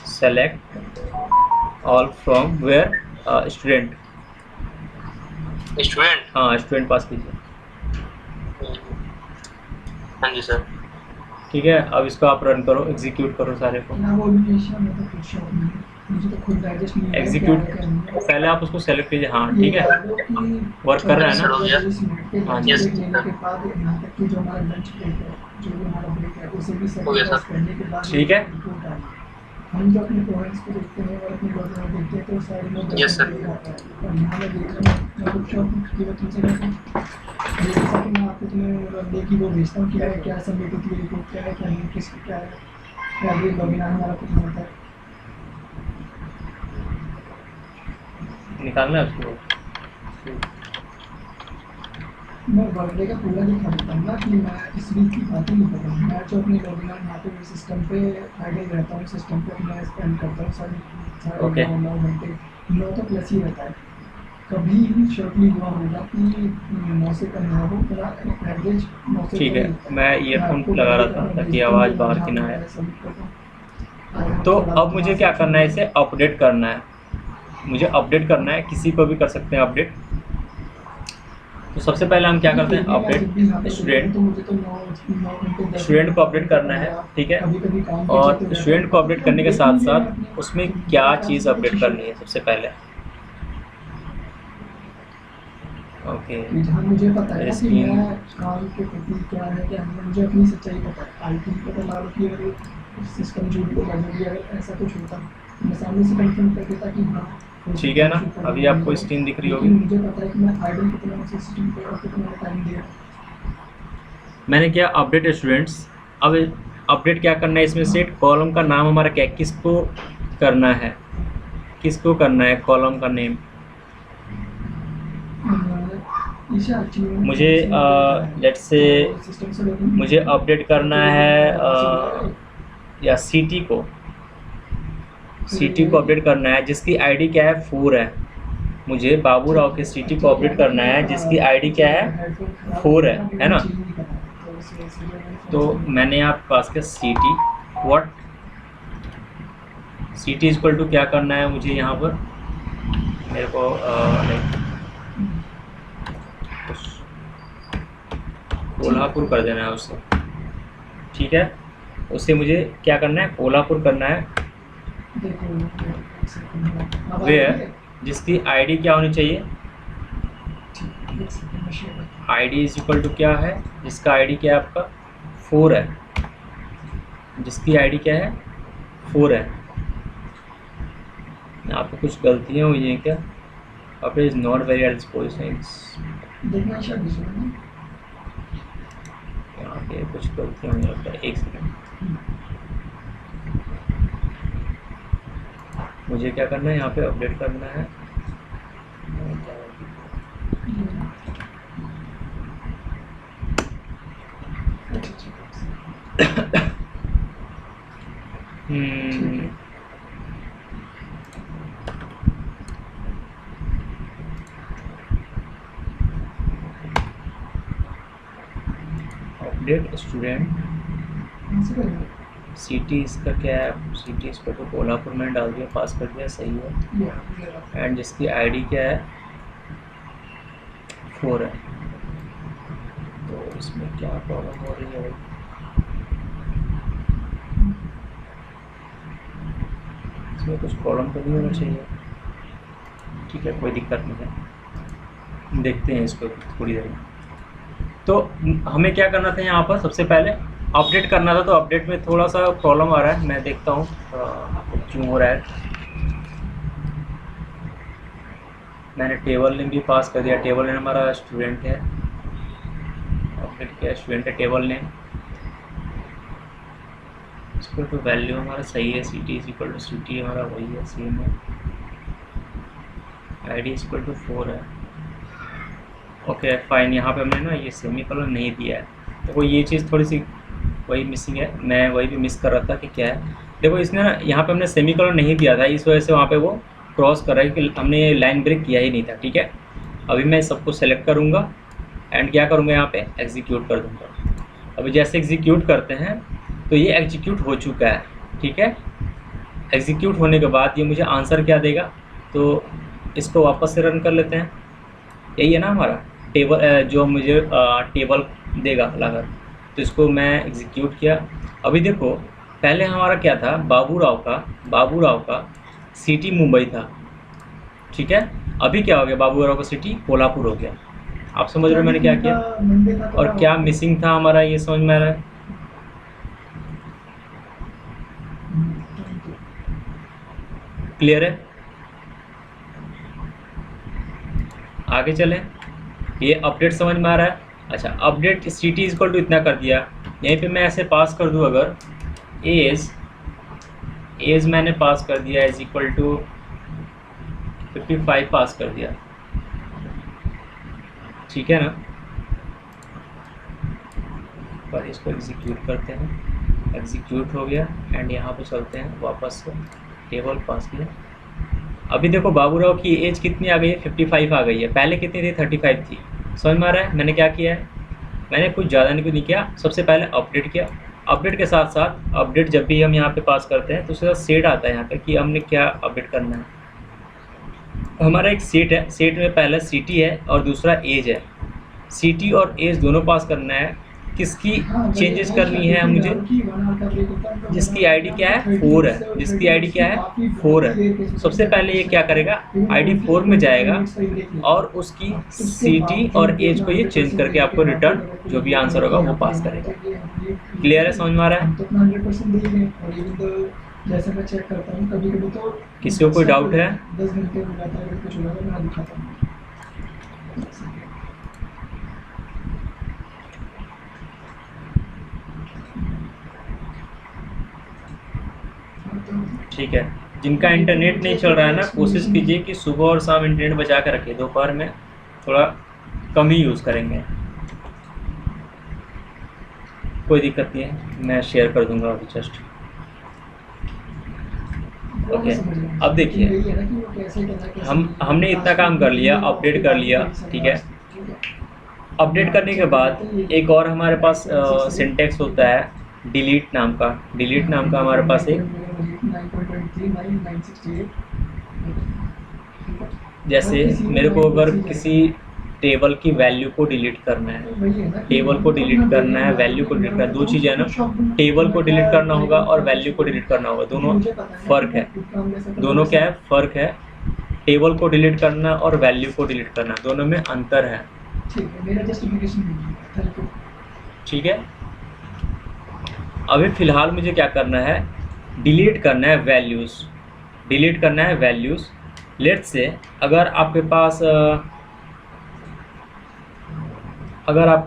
select all from where, student,
student.
हाँ स्टूडेंट पास कीजिए।
हाँ जी सर।
ठीक है, अब इसको आप रन करो, एग्जीक्यूट करो सारे को, एग्जीक्यूट। पहले आप उसको सेलेक्ट कीजिए, हाँ ठीक है, वर्क कर रहा है ना। हाँ जी,
हो गया सर।
ठीक है,
हम जो अपने पॉइंट्स को देखते हैं और अपने लोगों को देखते हैं तो साइड में
Yes, sir.
और यहाँ मैं देख रहा हूँ मैं कुछ कीमत तुमसे करता हूँ, जैसा कि मैं आपको तुम्हें बंदे की वो भेजता हूँ क्या है, क्या सबमिट होती है रिपोर्ट, क्या है क्या नहीं, किस क्या है, क्या ये लॉगिन हमारा कुछ होता है।
निकालना है उसको।
मैं बर्थडे का पूरा दिखा देता हूँ ना कि मैं इस वीक की बातें नहीं कर रहा हूँ, मैं जो अपने लॉगिन यहाँ पे सिस्टम पे आइडियल रहता हूँ, सिस्टम पे मैं स्पेंड करता हूँ सारे
Okay.
9 घंटे, 9 तो प्लस ही रहता है। कभी भी शॉर्टली हुआ होगा कि 9 से कम ना हो, मेरा एवरेज 9 से
ठीक है,
कम होता है।
मैं ईयरफोन लगा रहा था ताकि आवाज़ बाहर की ना आए। तो अब मुझे क्या करना है, इसे अपडेट करना है, मुझे अपडेट करना है, किसी को भी कर सकते हैं अपडेट। तो सबसे पहले हम क्या करते हैं, अपडेट स्टूडेंट, स्टूडेंट को अपडेट करना है, ठीक है। और स्टूडेंट को अपडेट करने के साथ साथ उसमें क्या चीज़ अपडेट करनी है सबसे पहले, ओके,
जहाँ मुझे पता है कि
स्क्रीन,
मैं काम के प्रति क्या है क्या नहीं, मुझे अपनी सच्चाई पता है। आईटी पता मान लो कि अगर सिस्टम जो भी बदल अगर ऐसा कुछ होता तो मैं सामने से कंफर्म कर देता कि हाँ
ठीक है ना। अभी आपको स्क्रीन दिख रही होगी,
मुझे पता है कि मैं आइडियल कितना सिस्टम पे और कितना टाइम दिया।
मैंने क्या अपडेट स्टूडेंट्स। अब अपडेट क्या करना है, इसमें से कॉलम का नाम हमारा क्या, किसको करना है, किसको करना है कॉलम का नेम, मुझे लेट्स से मुझे अपडेट करना है या सिटी को, सिटी को अपडेट करना है जिसकी आईडी क्या है 4 है, मुझे बाबू राव के सिटी को अपडेट करना है जिसकी आईडी क्या है 4 है ना। तो मैंने आपके पास के city what, city equal to क्या करना है मुझे यहाँ पर, मेरे को कोल्हापुर कर देना है उससे, ठीक है। उससे मुझे क्या करना है, कोल्हापुर करना है, वेयर जिसकी आईडी क्या होनी चाहिए, आईडी इज इक्वल टू क्या है, जिसका आईडी क्या है आपका 4 है, जिसकी आईडी क्या है 4 है। यहाँ पे कुछ गलतियाँ हुई हैं क्या, अब is not very else positions, यहाँ पे कुछ गलतियाँ हुई लगता है, एक सेकंड, मुझे क्या करना है यहाँ पे अपडेट करना है, अपडेट स्टूडेंट, सिटी इसका क्या है, सिटी इस पर तो कोल्हापुर में डाल दिया, पास कर दिया, सही है। एंड जिसकी आईडी क्या है 4 है, तो इसमें क्या प्रॉब्लम हो रही है भाई, इसमें कुछ प्रॉब्लम तो नहीं होना चाहिए, ठीक है कोई दिक्कत नहीं है, देखते हैं इसको थोड़ी देर में। तो हमें क्या करना था यहाँ पर, सबसे पहले अपडेट करना था, तो अपडेट में थोड़ा सा प्रॉब्लम आ रहा है, मैं देखता हूँ क्यों हो रहा है। मैंने टेबल नेम भी पास कर दिया, टेबल नेम हमारा स्टूडेंट है, अपडेट किया स्टूडेंट है टेबल नेम, इसको तो वैल्यू हमारा सही है, city is equal to city हमारा वही है, सेम है, आईडी इज इक्वल टू 4 है, ओके फाइन, यहाँ पे हमने ना ये सेमी कॉलन नहीं दिया है, तो कोई ये चीज़ थोड़ी सी वही मिसिंग है, मैं वही भी मिस कर रहा था कि क्या है। देखो इसने ना यहाँ पे हमने सेमी कॉलन नहीं दिया था, इस वजह से वहाँ पे वो क्रॉस कर रहा है कि हमने लाइन ब्रेक किया ही नहीं था। ठीक है, अभी मैं सबको सेलेक्ट करूँगा एंड क्या करूँगा, यहाँ पे एग्जीक्यूट कर दूँगा। अभी जैसे एग्जीक्यूट करते हैं तो ये एग्जीक्यूट हो चुका है। ठीक है, एग्जीक्यूट होने के बाद ये मुझे आंसर क्या देगा, तो इसको वापस से रन कर लेते हैं। यही है ना हमारा टेबल, जो मुझे टेबल देगा लाकर, तो इसको मैं एग्जीक्यूट किया। अभी देखो पहले हमारा क्या था, बाबू राव का सिटी मुंबई था। ठीक है, अभी क्या हो गया, बाबू राव का सिटी कोल्हापुर हो गया। आप समझ रहे हो मैंने क्या किया और क्या मिसिंग था हमारा, ये समझ में आ रहा है? क्लियर है? आगे चलें, ये अपडेट समझ में आ रहा है? अच्छा, update city is equal to इतना कर दिया। यहीं पे मैं ऐसे पास कर दूं, अगर एज मैंने पास कर दिया इज इक्वल टू 55 पास कर दिया। ठीक है ना, पर इसको एग्जीक्यूट करते हैं, एग्जीक्यूट हो गया एंड यहाँ पे चलते हैं वापस से, टेबल पास किया। अभी देखो बाबूराव की एज कितनी आ गई है, 55 आ गई है, पहले कितनी थी, 35 थी। समझ में आ रहा है? मैंने क्या किया है, मैंने कुछ ज़्यादा नहीं किया, सबसे पहले अपडेट किया। अपडेट के साथ साथ अपडेट जब भी हम यहाँ पे पास करते हैं तो उसके साथ सेट आता है यहाँ पे कि हमने क्या अपडेट करना है। हमारा एक सेट है, सेट में पहला सिटी है और दूसरा एज है। सिटी और एज दोनों पास करना है। किसकी चेंजेस करनी है मुझे, जिसकी आईडी क्या है, 4 है, जिसकी आईडी क्या है, 4 है। सबसे पहले ये क्या करेगा, आईडी 4 में जाएगा और उसकी सिटी और एज को ये चेंज करके आपको रिटर्न जो भी आंसर होगा वो पास करेगा। क्लियर है, समझ में आ रहा है?
जैसे मैं चेक करता हूँ कभी-कभी तो
किसी को कोई डाउट है?
10 घंटे हो जाता है, अगर कुछ होगा तो मैं दिखाता हूँ।
ठीक है, जिनका इंटरनेट नहीं चल रहा है ना, कोशिश कीजिए कि सुबह और शाम इंटरनेट बचा कर रखिए, दोपहर में थोड़ा कम ही यूज़ करेंगे। कोई दिक्कत नहीं है, मैं शेयर कर दूंगा अभी जस्ट। ओके, अब देखिए हमने इतना काम कर लिया, अपडेट कर लिया। ठीक है, अपडेट करने के बाद एक और हमारे पास सिंटेक्स होता है डिलीट नाम का। डिलीट नाम का हमारे पास एक, जैसे मेरे को अगर किसी टेबल की वैल्यू को डिलीट करना है, टेबल को डिलीट करना है, वैल्यू को डिलीट करना है, दो चीज़ें हैं ना, टेबल को डिलीट करना होगा और वैल्यू को डिलीट करना होगा, दोनों फ़र्क है। दोनों क्या है, फ़र्क है। टेबल को डिलीट करना और वैल्यू को डिलीट करना, दोनों में अंतर है। ठीक है, अभी फ़िलहाल मुझे क्या करना है, डिलीट करना है वैल्यूज़, डिलीट करना है वैल्यूज़। लेट्स से अगर आपके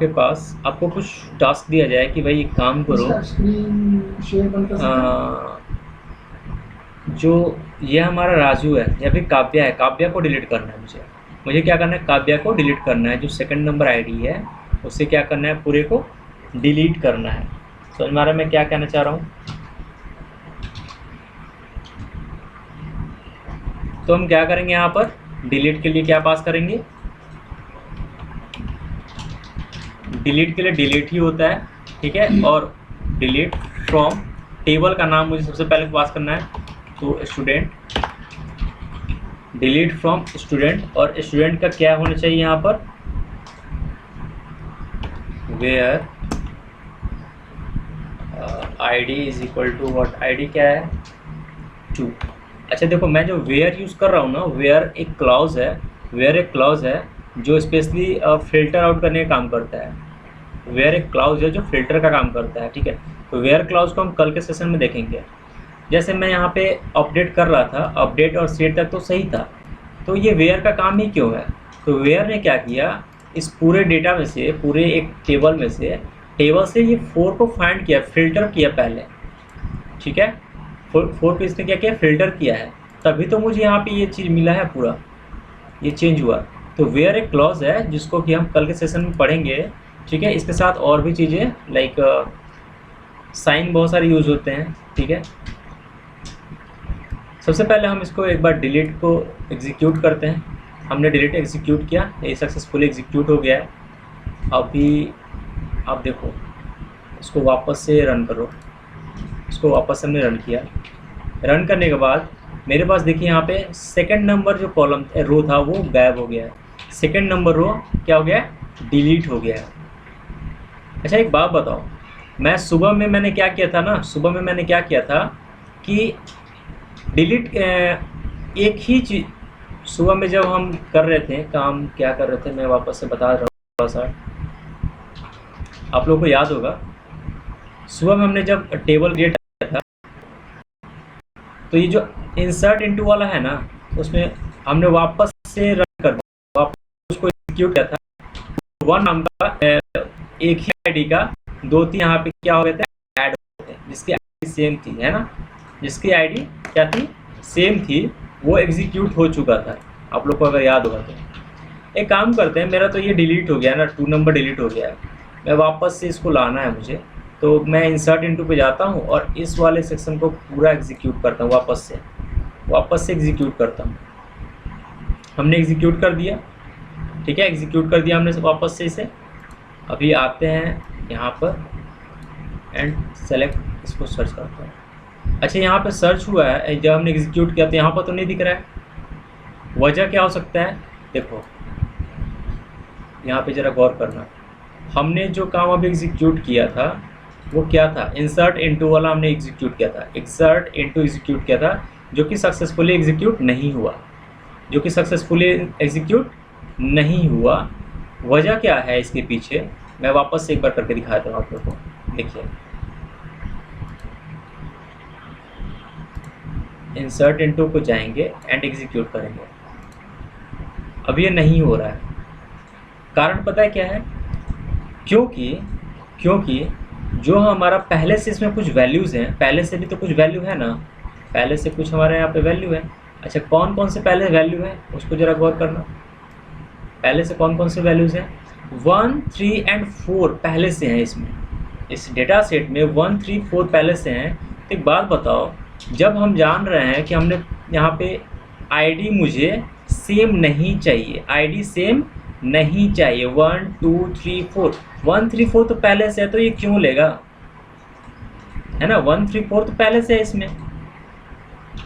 पास आपको कुछ टास्क दिया जाए कि भाई काम करो, जो ये हमारा राजू है या फिर काव्या है, काव्या को डिलीट करना है मुझे क्या करना है, काव्या को डिलीट करना है। जो सेकंड नंबर आईडी है उससे क्या करना है, पूरे को डिलीट करना है। समझ में आ रहा है मैं क्या कहना चाह रहा हूँ? तो हम क्या करेंगे, यहाँ पर डिलीट के लिए क्या पास करेंगे, डिलीट के लिए डिलीट ही होता है। ठीक है, और डिलीट फ्रॉम टेबल का नाम मुझे सबसे पहले पास करना है, तो स्टूडेंट, डिलीट फ्रॉम स्टूडेंट। और स्टूडेंट का क्या होना चाहिए यहाँ पर, where ID is equal to what, ID क्या है, 2। अच्छा देखो, मैं जो वेयर यूज़ कर रहा हूँ ना, वेयर एक क्लॉज है, वेयर एक क्लॉज है जो स्पेशली फिल्टर आउट करने का काम करता है। वेयर एक क्लॉज है जो फिल्टर का काम करता है। ठीक है, तो वेयर क्लॉज को हम कल के सेशन में देखेंगे। जैसे मैं यहाँ पे अपडेट कर रहा था, अपडेट और सेट तक तो सही था, तो ये वेयर का काम ही क्यों है, तो वेयर ने क्या किया, इस पूरे डेटा में से, पूरे एक टेबल में से, टेबल से ये 4 को फाइंड किया, फिल्टर किया पहले। ठीक है, 4 को इसने क्या किया, फिल्टर किया है, तभी तो मुझे यहाँ पे ये चीज़ मिला है, पूरा ये चेंज हुआ। तो वेयर एक क्लॉज है जिसको कि हम कल के सेशन में पढ़ेंगे, ठीक है। इसके साथ और भी चीज़ें लाइक साइन बहुत सारे यूज़ होते हैं, ठीक है। सबसे पहले हम इसको एक बार डिलीट को एग्जीक्यूट करते हैं। हमने डिलीट एग्जीक्यूट किया, ये सक्सेसफुली एग्जीक्यूट हो गया है। अभी आप देखो, इसको वापस से रन करो। इसको वापस हमने रन किया। रन करने के बाद मेरे पास देखिए यहाँ पे सेकंड नंबर जो कॉलम रो था वो गायब हो गया है। सेकंड नंबर रो क्या हो गया है? डिलीट हो गया है। अच्छा एक बात बताओ, मैं सुबह में मैंने क्या किया था ना, सुबह में मैंने क्या किया था कि डिलीट एक ही चीज़ सुबह में जब हम कर रहे थे काम, क्या कर रहे थे मैं वापस से बता रहा हूँ थोड़ा सा, आप लोगों को याद होगा। सुबह में हमने जब टेबल क्रिएट किया था तो ये जो इंसर्ट इनटू वाला है ना, उसमें हमने वापस से रन कर वापस उसको एग्जीक्यूट किया था। वन नाम का एक ही आईडी का 2-3 यहाँ पे क्या हो गए थे, ऐड हो गए थे, जिसकी आईडी सेम थी, है ना, जिसकी आईडी क्या थी, सेम थी, वो एग्जीक्यूट हो चुका था। आप लोग को अगर याद होगा तो एक काम करते हैं, मेरा तो ये डिलीट हो गया ना, 2 नंबर डिलीट हो गया है। मैं वापस से इसको लाना है मुझे, तो मैं इंसर्ट इनटू पे जाता हूँ और इस वाले सेक्शन को पूरा एग्जीक्यूट करता हूँ, वापस से एग्जीक्यूट करता हूँ। हमने एग्जीक्यूट कर दिया, ठीक है, एग्जीक्यूट कर दिया हमने वापस से इसे। अभी आते हैं यहाँ पर एंड सेलेक्ट, इसको सर्च करते हैं। अच्छा यहाँ पे सर्च हुआ है, जब हमने एग्जीक्यूट किया तो यहाँ पर तो नहीं दिख रहा है, वजह क्या हो सकता है? देखो यहाँ पे ज़रा गौर करना, हमने जो काम अभी एग्जीक्यूट किया था वो क्या था, इंसर्ट इनटू वाला हमने एग्जीक्यूट किया था, इंसर्ट इनटू एग्जीक्यूट किया था, जो कि सक्सेसफुली एग्जीक्यूट नहीं हुआ, वजह क्या है इसके पीछे, मैं वापस से एक बार करके दिखाता हूँ आप लोगों को। देखिए इंसर्ट इनटू को जाएंगे एंड एग्जीक्यूट करेंगे, अब ये नहीं हो रहा है। कारण पता है क्या है? क्योंकि जो हमारा पहले से इसमें कुछ वैल्यूज़ हैं, पहले से भी तो कुछ वैल्यू है ना, पहले से कुछ हमारे यहाँ पे वैल्यू है। अच्छा कौन कौन से पहले वैल्यू है उसको ज़रा गौर करना, पहले से कौन कौन से वैल्यूज़ हैं? 1, 3 एंड 4 पहले से हैं इसमें, इस डेटा सेट में 1, 3, 4 पहले से हैं। तो एक बात बताओ, जब हम जान रहे हैं कि हमने यहाँ पे आईडी मुझे सेम नहीं चाहिए, आईडी सेम नहीं चाहिए, 1, 2, 3, 4, 1, 3, 4 तो पहले से है, तो ये क्यों लेगा, है ना, 1, 3, 4 तो पहले से है इसमें,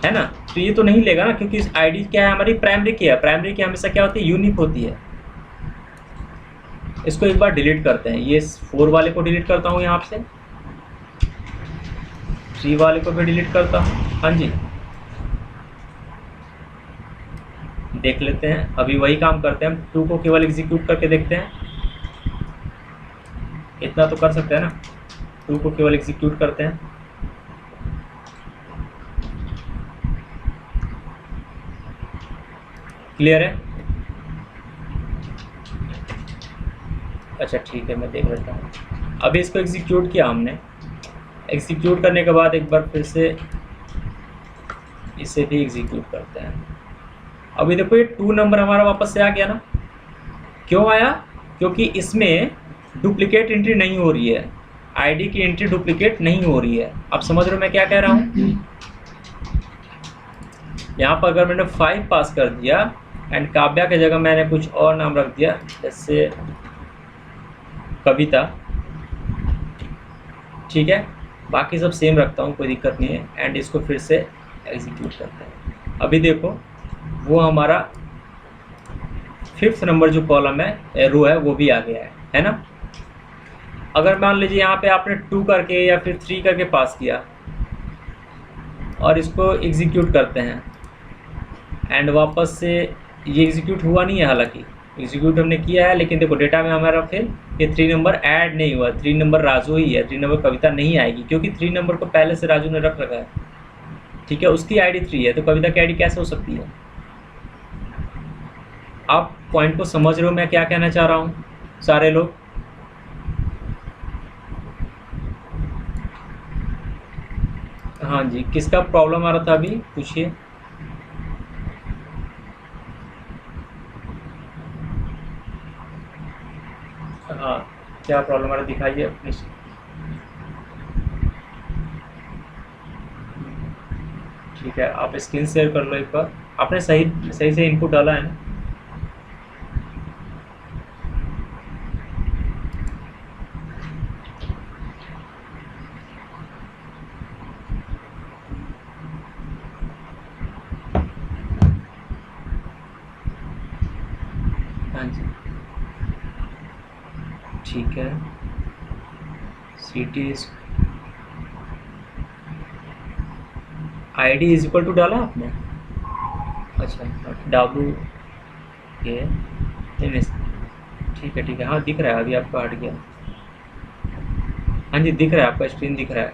है ना, तो ये तो नहीं लेगा ना, क्योंकि इस आईडी क्या है हमारी, प्राइमरी की है। प्राइमरी की हमेशा क्या होती है, यूनिक होती है। इसको एक बार डिलीट करते हैं, ये 4 वाले को डिलीट करता हूँ, यहाँ से 3 वाले को भी डिलीट करता हूँ। हाँ जी, देख लेते हैं, अभी वही काम करते हैं हम, 2 को केवल एग्जीक्यूट करके देखते हैं, इतना तो कर सकते हैं ना, 2 को केवल एग्जीक्यूट करते हैं। क्लियर है? अच्छा ठीक है, मैं देख लेता हूँ। अभी इसको एग्जीक्यूट किया हमने, एग्जीक्यूट करने के बाद एक बार फिर से इसे भी एग्जीक्यूट करते हैं। अभी देखो ये 2 नंबर हमारा वापस से आ गया ना, क्यों आया? क्योंकि इसमें डुप्लीकेट एंट्री नहीं हो रही है, आईडी की एंट्री डुप्लीकेट नहीं हो रही है। आप समझ रहे हो मैं क्या कह रहा हूँ? यहाँ पर अगर मैंने 5 पास कर दिया एंड काव्या की जगह मैंने कुछ और नाम रख दिया, जैसे कविता, ठीक है, बाकी सब सेम रखता हूँ, कोई दिक्कत नहीं है। एंड इसको फिर से एग्जीक्यूट करते हैं। अभी देखो वो हमारा 5th नंबर जो कॉलम है, रो है, वो भी आ गया है ना। अगर मान लीजिए यहाँ पे आपने 2 करके या फिर 3 करके पास किया और इसको एग्जीक्यूट करते हैं एंड वापस से ये एग्जीक्यूट हुआ नहीं है, हालांकि एग्जीक्यूट हमने किया है, लेकिन देखो डेटा में हमारा फिर ये 3 नंबर ऐड नहीं हुआ, 3 नंबर राजू ही है, 3 नंबर कविता नहीं आएगी, क्योंकि 3 नंबर को पहले से राजू ने रख रखा है, ठीक है, उसकी आईडी 3 है, तो कविता की आईडी कैसे हो सकती है? आप पॉइंट को समझ रहे हो मैं क्या कहना चाह रहा हूँ सारे लोग? हाँ जी, किसका प्रॉब्लम आ रहा था अभी पूछिए। हाँ, क्या प्रॉब्लम आ रहा है दिखाइए अपनी। ठीक है, आप स्क्रीन शेयर कर लो एक बार। आपने सही सही से इनपुट डाला है ना? हाँ जी, ठीक है। City ID is equal to डाला आपने? अच्छा, W के नहीं, ठीक है, हाँ दिख रहा है, अभी आपका हट गया। हाँ जी, दिख रहा है, आपका स्क्रीन दिख रहा है,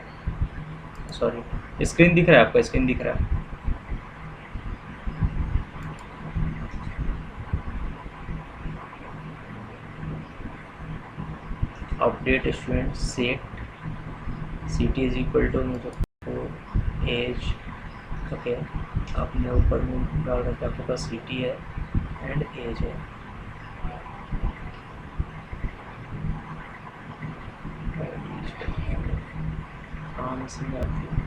सॉरी स्क्रीन दिख रहा है, आपका स्क्रीन दिख रहा है। Update student set city is equal to मुझे एज, ओके। आपने ऊपर में डाल रखा, आपके पास सिटी है एंड एज है। कहाँ से आती है?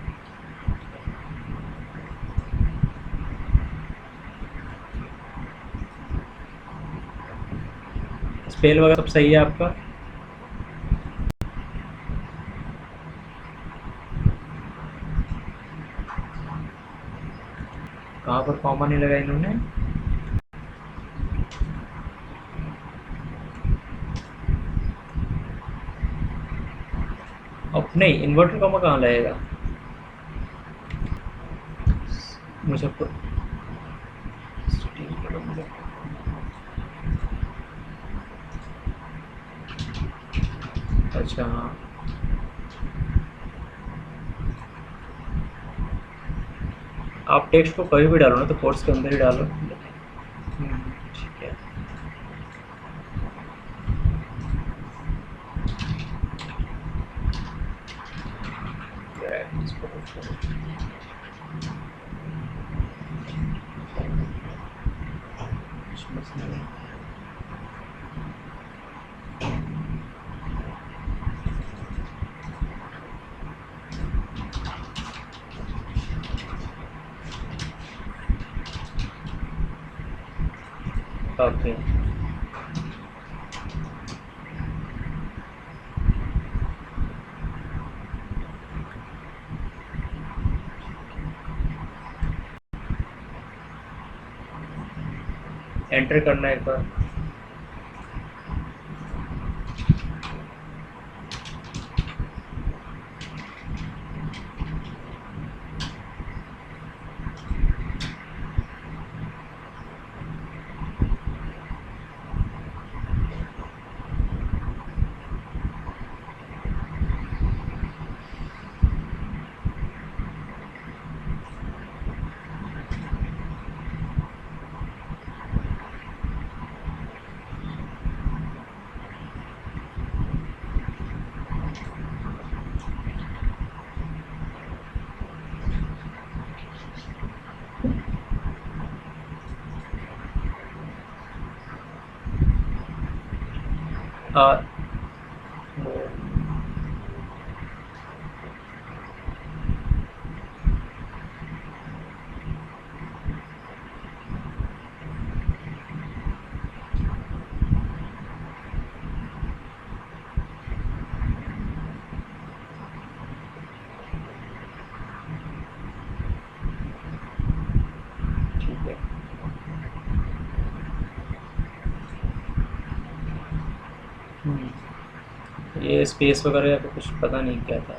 स्पेल वगैरह सब सही है आपका? कहाँ पर कॉमा नहीं लगा इन्होंने? अब नहीं, इन्वर्टर कॉमा कहाँ लगेगा? मुजफ्फर अच्छा, हाँ, आप टेक्स्ट को कहीं भी डालो ना, तो कोर्स के अंदर ही डालो। ठीक है, ओके। एंटर करना है एक बार। और ठीक है, ये स्पेस वगैरह आपको कुछ पता नहीं क्या था?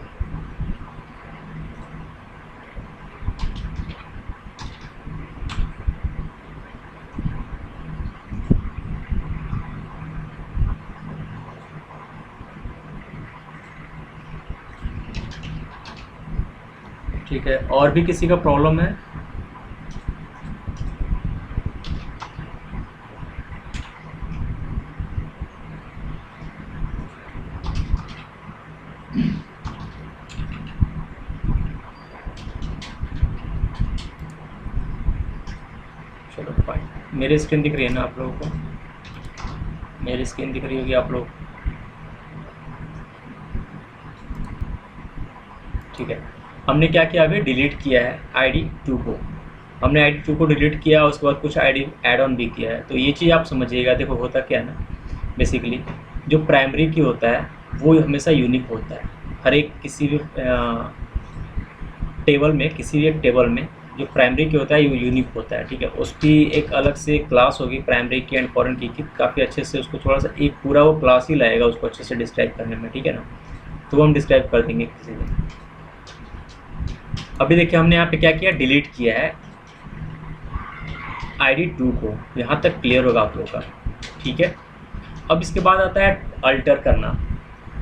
ठीक है, और भी किसी का प्रॉब्लम है? चलो फाइन, मेरी स्क्रीन दिख रही है ना आप लोगों को? मेरी स्क्रीन दिख रही होगी आप लोग? ठीक है, हमने क्या किया, अभी डिलीट किया है ID2 को, हमने ID2 को डिलीट किया, उसके बाद कुछ ID ऐड ऑन भी किया है। तो ये चीज़ आप समझिएगा। देखो होता क्या है ना, बेसिकली जो प्राइमरी की होता है वो हमेशा यूनिक होता है। हर एक किसी भी टेबल में, किसी भी एक टेबल में जो प्राइमरी की होता है वो यूनिक होता है, ठीक है। उसकी एक अलग से क्लास होगी प्राइमरी की एंड फॉरेन की काफ़ी अच्छे से उसको थोड़ा सा एक पूरा वो क्लास ही लाएगा उसको अच्छे से डिस्क्राइब करने में, ठीक है ना। तो वो हम डिस्क्राइब कर देंगे किसी दिन। अभी देखिए हमने यहाँ पे क्या किया, डिलीट किया है ID2 को। यहाँ तक क्लियर होगा आप लोगों का, ठीक है। अब इसके बाद आता है अल्टर करना।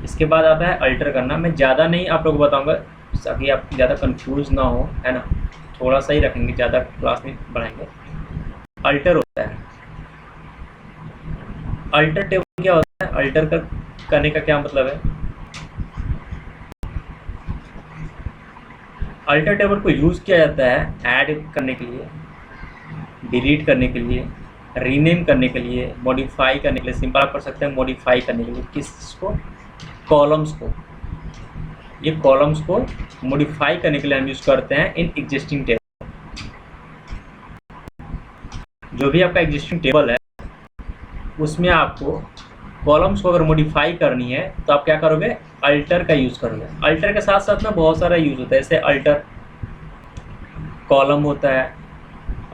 इसके बाद आता है अल्टर करना। मैं ज़्यादा नहीं आप लोगों को बताऊँगा ताकि आप ज़्यादा कंफ्यूज ना हो, है ना। थोड़ा सा ही रखेंगे, ज़्यादा क्लास नहीं बढ़ाएंगे। अल्टर होता है, अल्टर टेबल क्या होता है, अल्टर करने का क्या मतलब है। अल्टर टेबल को यूज़ किया जाता है ऐड करने के लिए, डिलीट करने के लिए, रीनेम करने के लिए, मॉडिफाई करने के लिए। सिंपल आप कर सकते हैं मॉडिफाई करने के लिए किसको, कॉलम्स को। ये कॉलम्स को मॉडिफाई करने के लिए हम यूज़ करते हैं इन एग्जिस्टिंग टेबल। जो भी आपका एग्जिस्टिंग टेबल है उसमें आपको कॉलम्स को अगर मॉडिफाई करनी है तो आप क्या करोगे, अल्टर का यूज़ करोगे। अल्टर के साथ साथ ना बहुत सारा यूज़ होता है, जैसे अल्टर कॉलम होता है,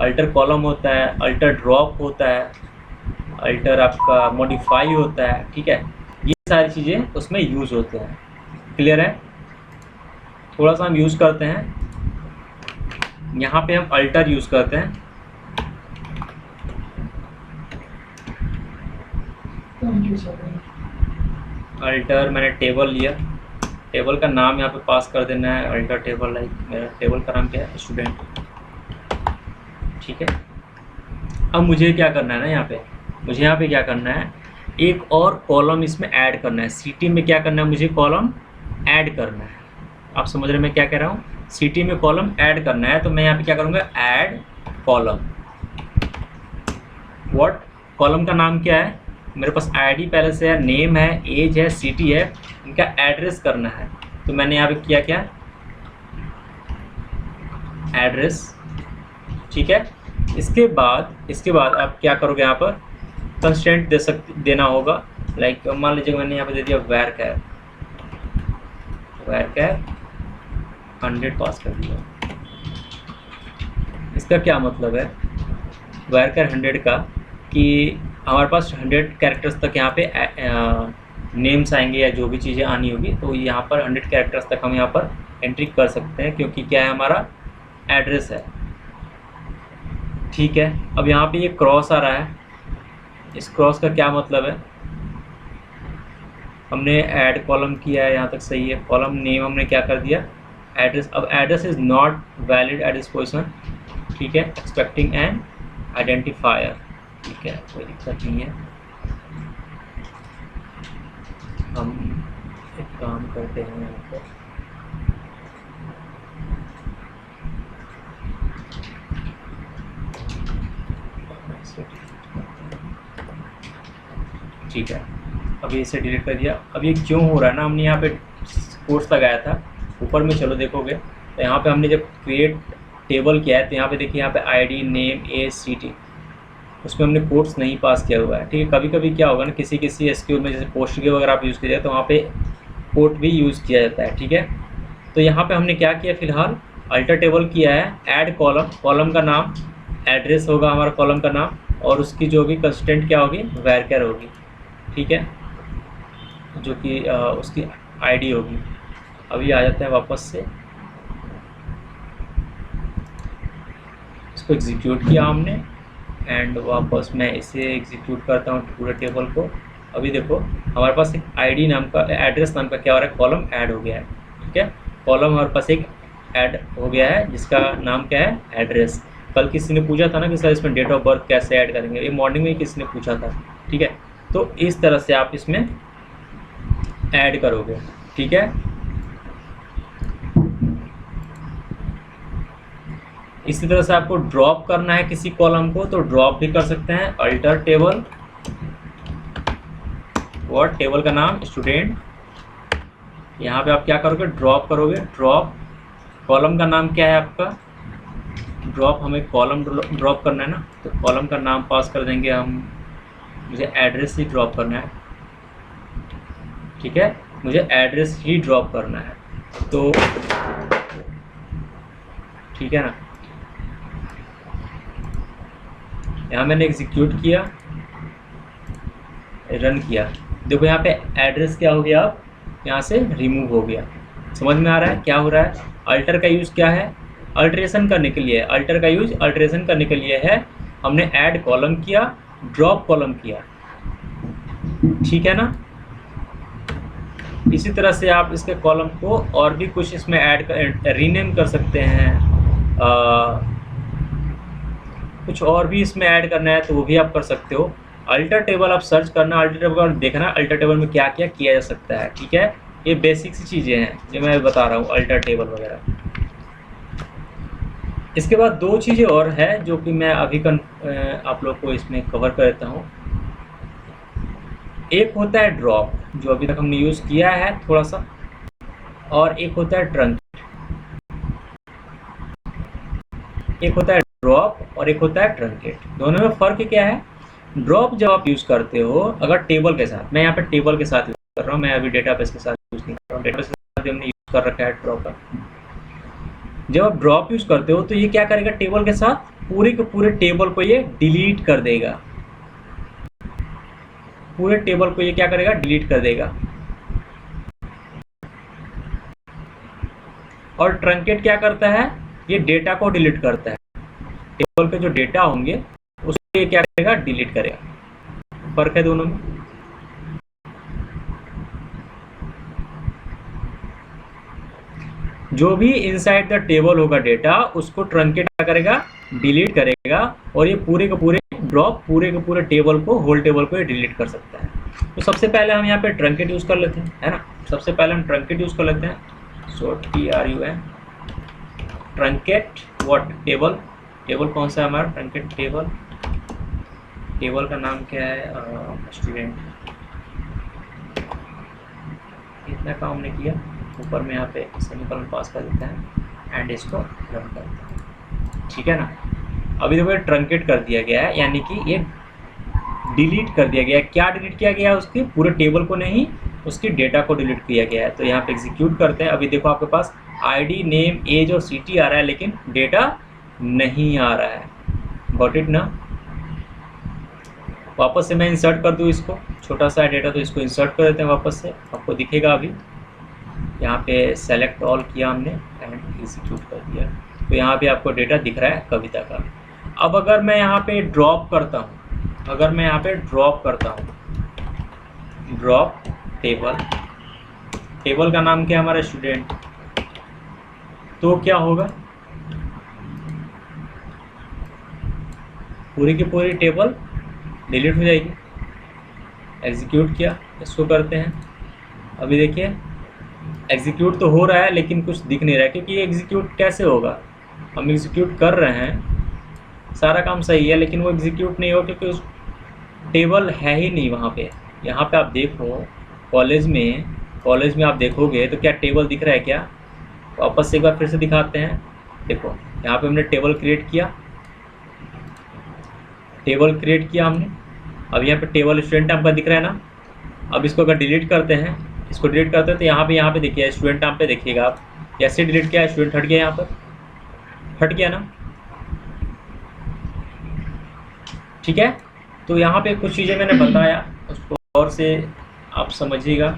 अल्टर कॉलम होता है, अल्टर ड्रॉप होता है, अल्टर आपका मॉडिफाई होता है, ठीक है। ये सारी चीज़ें उसमें यूज़ होते हैं। क्लियर है। थोड़ा सा हम यूज़ करते हैं, यहाँ पे हम अल्टर यूज़ करते हैं। अल्टर मैंने टेबल लिया, टेबल का नाम यहाँ पे पास कर देना है अल्टर टेबल। लाइक मेरा टेबल का नाम क्या है, स्टूडेंट, ठीक है। अब मुझे क्या करना है ना, यहाँ पे मुझे यहाँ पे क्या करना है, एक और कॉलम इसमें ऐड करना है। सिटी में क्या करना है, मुझे कॉलम ऐड करना है। आप समझ रहे हैं मैं क्या कह रहा हूँ, सिटी में कॉलम ऐड करना है। तो मैं यहाँ पे क्या करूँगा, ऐड कॉलम। व्हाट, कॉलम का नाम क्या है, मेरे पास ID पहले से है, नेम है, एज है, सिटी है, इनका एड्रेस करना है। तो मैंने यहाँ पे किया क्या, एड्रेस, ठीक है। इसके बाद आप क्या करोगे, यहाँ पर कंस्टेंट देना होगा। लाइक मान लीजिए मैंने यहाँ पे दे दिया वैरचर 100 पास कर दिया। इसका क्या मतलब है वैरचर 100 का, कि हमारे पास 100 कैरेक्टर्स तक यहाँ पे नेम्स आएंगे या जो भी चीज़ें आनी होगी, तो यहाँ पर 100 कैरेक्टर्स तक हम यहाँ पर एंट्री कर सकते हैं, क्योंकि क्या है, हमारा एड्रेस है, ठीक है। अब यहाँ पे ये क्रॉस आ रहा है, इस क्रॉस का क्या मतलब है, हमने ऐड कॉलम किया है, यहाँ तक सही है। कॉलम नेम हमने क्या कर दिया, एड्रेस। अब address is not valid at this position, ठीक है, एक्सपेक्टिंग एन आइडेंटिफायर, ठीक है, कोई दिक्कत नहीं है। हम एक काम करते हैं यहाँ पर, ठीक है, अभी इसे डिलीट कर दिया। अब ये क्यों हो रहा है ना, हमने यहाँ पे कोट्स लगाया था, ऊपर में चलो देखोगे तो यहाँ पे हमने जब क्रिएट टेबल किया है तो यहाँ पे देखिए, यहाँ पे ID, नेम, एज, सिटी, उसमें हमने कोट्स नहीं पास किया हुआ है, ठीक है। कभी कभी क्या होगा ना, किसी SQL में जैसे पोस्टग्रे वगैरह आप यूज़ कीजिए तो वहाँ पे कोट भी यूज़ किया जाता है, ठीक है। तो यहाँ पे हमने क्या किया, फिलहाल अल्टर टेबल किया है, ऐड कॉलम, कॉलम का नाम एड्रेस होगा हमारा कॉलम का नाम, और उसकी जो भी कंस्टेंट क्या होगी, वैरचर होगी, ठीक है, जो कि उसकी ID होगी। अभी आ जाते हैं वापस से, इसको एग्जीक्यूट किया हमने एंड वापस मैं इसे एग्जीक्यूट करता हूँ पूरे टेबल को। अभी देखो हमारे पास एक ID नाम का, एड्रेस नाम का क्या हो रहा है, कॉलम ऐड हो गया है, ठीक है। कॉलम हमारे पास एक ऐड हो गया है जिसका नाम क्या है, एड्रेस। कल किसी ने पूछा था ना कि सर इसमें डेट ऑफ बर्थ कैसे ऐड करेंगे, ये मॉर्निंग में किसी ने पूछा था, ठीक है। तो इस तरह से आप इसमें ऐड करोगे, ठीक है। इसी तरह से आपको ड्रॉप करना है किसी कॉलम को, तो ड्रॉप भी कर सकते हैं, अल्टर टेबल, व्हाट, टेबल का नाम स्टूडेंट, यहाँ पे आप क्या करोगे, ड्रॉप करोगे। ड्रॉप कॉलम का नाम क्या है आपका, ड्रॉप हमें कॉलम ड्रॉप करना है ना, तो कॉलम का नाम पास कर देंगे हम, मुझे एड्रेस ही ड्रॉप करना है, ठीक है, मुझे एड्रेस ही ड्रॉप करना है, तो ठीक है ना। यहाँ मैंने एग्जीक्यूट किया, रन किया, देखो यहाँ पे एड्रेस क्या हो गया, अब यहाँ से रिमूव हो गया। समझ में आ रहा है क्या हो रहा है। अल्टर का यूज़ क्या है, अल्ट्रेशन करने के लिए, अल्टर का यूज अल्ट्रेशन करने के लिए है। हमने ऐड कॉलम किया, ड्रॉप कॉलम किया, ठीक है ना। इसी तरह से आप इसके कॉलम को और भी कुछ इसमें ऐड कर, रीनेम कर सकते हैं, कुछ और भी इसमें ऐड करना है तो वो भी आप कर सकते हो। अल्टर टेबल आप सर्च करना, अल्टर टेबल देखना, अल्टर टेबल में क्या क्या किया जा सकता है, ठीक है। ये बेसिक सी चीज़ें हैं जो मैं बता रहा हूँ, अल्टर टेबल वगैरह। इसके बाद दो चीज़ें और है जो कि मैं अभी आप लोग को इसमें कवर कर देता हूँ। एक होता है ड्रॉप, जो अभी तक हमने यूज़ किया है थोड़ा सा, और एक होता है ट्रंक। एक होता है ड्रॉप और एक होता है ट्रंकेट। दोनों में फ़र्क क्या है, ड्रॉप जब आप यूज़ करते हो अगर टेबल के साथ, मैं यहाँ पे टेबल के साथ यूज़ कर रहा हूँ, मैं अभी डेटाबेस के साथ यूज़ नहीं कर रहा हूँ, डेटाबेस के साथ हमने यूज़ कर रखा है ड्रॉप का। जब आप ड्रॉप यूज़ करते हो तो ये क्या करेगा, टेबल के साथ पूरे के पूरे टेबल को ये डिलीट कर देगा, पूरे टेबल को ये क्या करेगा, डिलीट कर देगा। और ट्रंकेट क्या करता है, ये डेटा को डिलीट करता है, टेबल के जो डेटा होंगे उसको ये क्या करेगा, डिलीट करेगा। फर्क है दोनों में। जो भी इनसाइड द टेबल होगा डेटा, उसको ट्रंकेट क्या करेगा, डिलीट करेगा, और ये पूरे के पूरे ड्रॉप पूरे के पूरे टेबल को, होल टेबल को ये डिलीट कर सकता है। तो सबसे पहले हम यहाँ पे ट्रंकेट यूज़ कर लेते हैं, है ना। सबसे पहले हम ट्रंकेट यूज़ कर लेते हैं। सो TRUN truncate what, table. Table कौन सा है हमारा, ट्रंकेट टेबल। टेबल का नाम क्या है, स्टूडेंट। इतना काम नहीं किया, ऊपर में यहाँ पे सेमीकोलन पास कर देते हैं एंड इसको रन करते हैं, ठीक है ना। अभी देखो ये ट्रंकेट कर दिया गया है, यानी कि ये डिलीट कर दिया गया है। क्या डिलीट किया गया है, उसके पूरे टेबल को नहीं, उसकी डेटा को डिलीट किया गया है। तो यहाँ पे एग्जीक्यूट करते हैं। अभी देखो आपके पास ID, नेम, एज और सिटी आ रहा है, लेकिन डेटा नहीं आ रहा है। गॉट इट ना। वापस से मैं इंसर्ट कर दूँ इसको, छोटा सा डेटा, तो इसको इंसर्ट कर देते हैं वापस से, आपको दिखेगा। अभी यहाँ पे सेलेक्ट ऑल किया हमने एंड एग्जीक्यूट कर दिया, तो यहाँ पे आपको डेटा दिख रहा है कविता का। अब अगर मैं यहाँ पे ड्रॉप करता हूँ, अगर मैं यहाँ पे ड्रॉप करता हूँ, ड्रॉप टेबल, टेबल का नाम क्या है हमारा, स्टूडेंट, तो क्या होगा, पूरी की पूरी टेबल डिलीट हो जाएगी। एग्जीक्यूट किया, इसको करते हैं। अभी देखिए एग्जीक्यूट तो हो रहा है लेकिन कुछ दिख नहीं रहा है, क्योंकि एग्जीक्यूट कैसे होगा, हम एग्जीक्यूट कर रहे हैं, सारा काम सही है, लेकिन वो एग्जीक्यूट नहीं होगा क्योंकि उस टेबल है ही नहीं वहाँ पे। यहाँ पे आप देखो कॉलेज में आप देखोगे तो क्या टेबल दिख रहा है क्या, वापस से एक बार फिर से दिखाते हैं। देखो यहाँ पे हमने टेबल क्रिएट किया, टेबल क्रिएट किया हमने। अब यहाँ पे टेबल स्टूडेंट नाम का दिख रहा है ना। अब इसको अगर डिलीट करते हैं, इसको डिलीट करते हैं तो यहाँ पे देखिए स्टूडेंट नाम पे देखिएगा आप, जैसे डिलीट किया स्टूडेंट हट गया, यहाँ पर हट गया ना, ठीक है। तो यहाँ पे कुछ चीज़ें मैंने बताया, उसको और से आप समझिएगा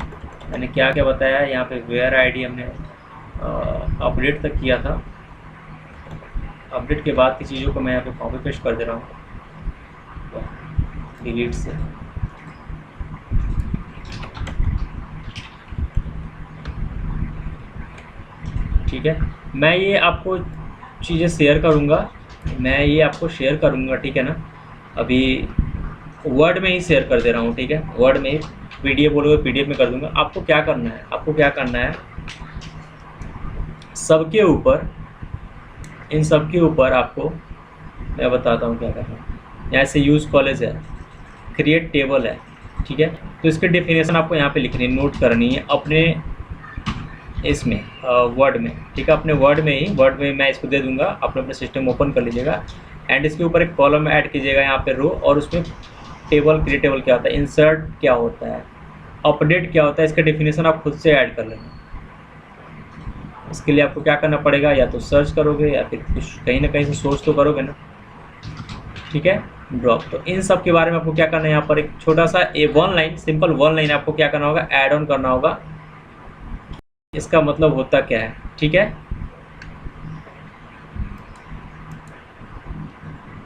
मैंने क्या क्या बताया। यहाँ पे वेयर ID हमने अपडेट तक किया था, अपडेट के बाद की चीज़ों को मैं यहाँ पे कॉपी पेस्ट कर दे रहा हूँ डिलीट से। ठीक है, मैं ये आपको चीज़ें शेयर करूँगा, मैं ये आपको शेयर करूँगा, ठीक है ना। अभी वर्ड में ही शेयर कर दे रहा हूँ, ठीक है, वर्ड में ही। PDF बोलोगे PDF में कर दूँगा। आपको क्या करना है, आपको क्या करना है, सबके ऊपर, इन सब के ऊपर आपको मैं बताता हूँ क्या करना है। यहाँ से यूज़ कॉलेज है, क्रिएट टेबल है, ठीक है। तो इसकी डेफिनेशन आपको यहाँ पे लिखनी है, नोट करनी है, अपने इसमें वर्ड में, ठीक है, अपने वर्ड में मैं इसको दे दूंगा, अपने सिस्टम ओपन कर लीजिएगा एंड इसके ऊपर एक कॉलम ऐड कीजिएगा यहाँ पे रो, और उसमें टेबल क्रिएट टेबल क्या होता है, इंसर्ट क्या होता है, अपडेट क्या होता है, इसका डेफिनेशन आप खुद से ऐड कर लेंगे। इसके लिए आपको क्या करना पड़ेगा, या तो सर्च करोगे या फिर कुछ कहीं ना कहीं से सोच तो करोगे ना, ठीक है, ड्रॉप। तो इन सब के बारे में आपको क्या करना है, यहाँ पर एक छोटा सा one line, simple one line आपको क्या करना होगा, ऐड ऑन करना होगा, इसका मतलब होता क्या है, ठीक है।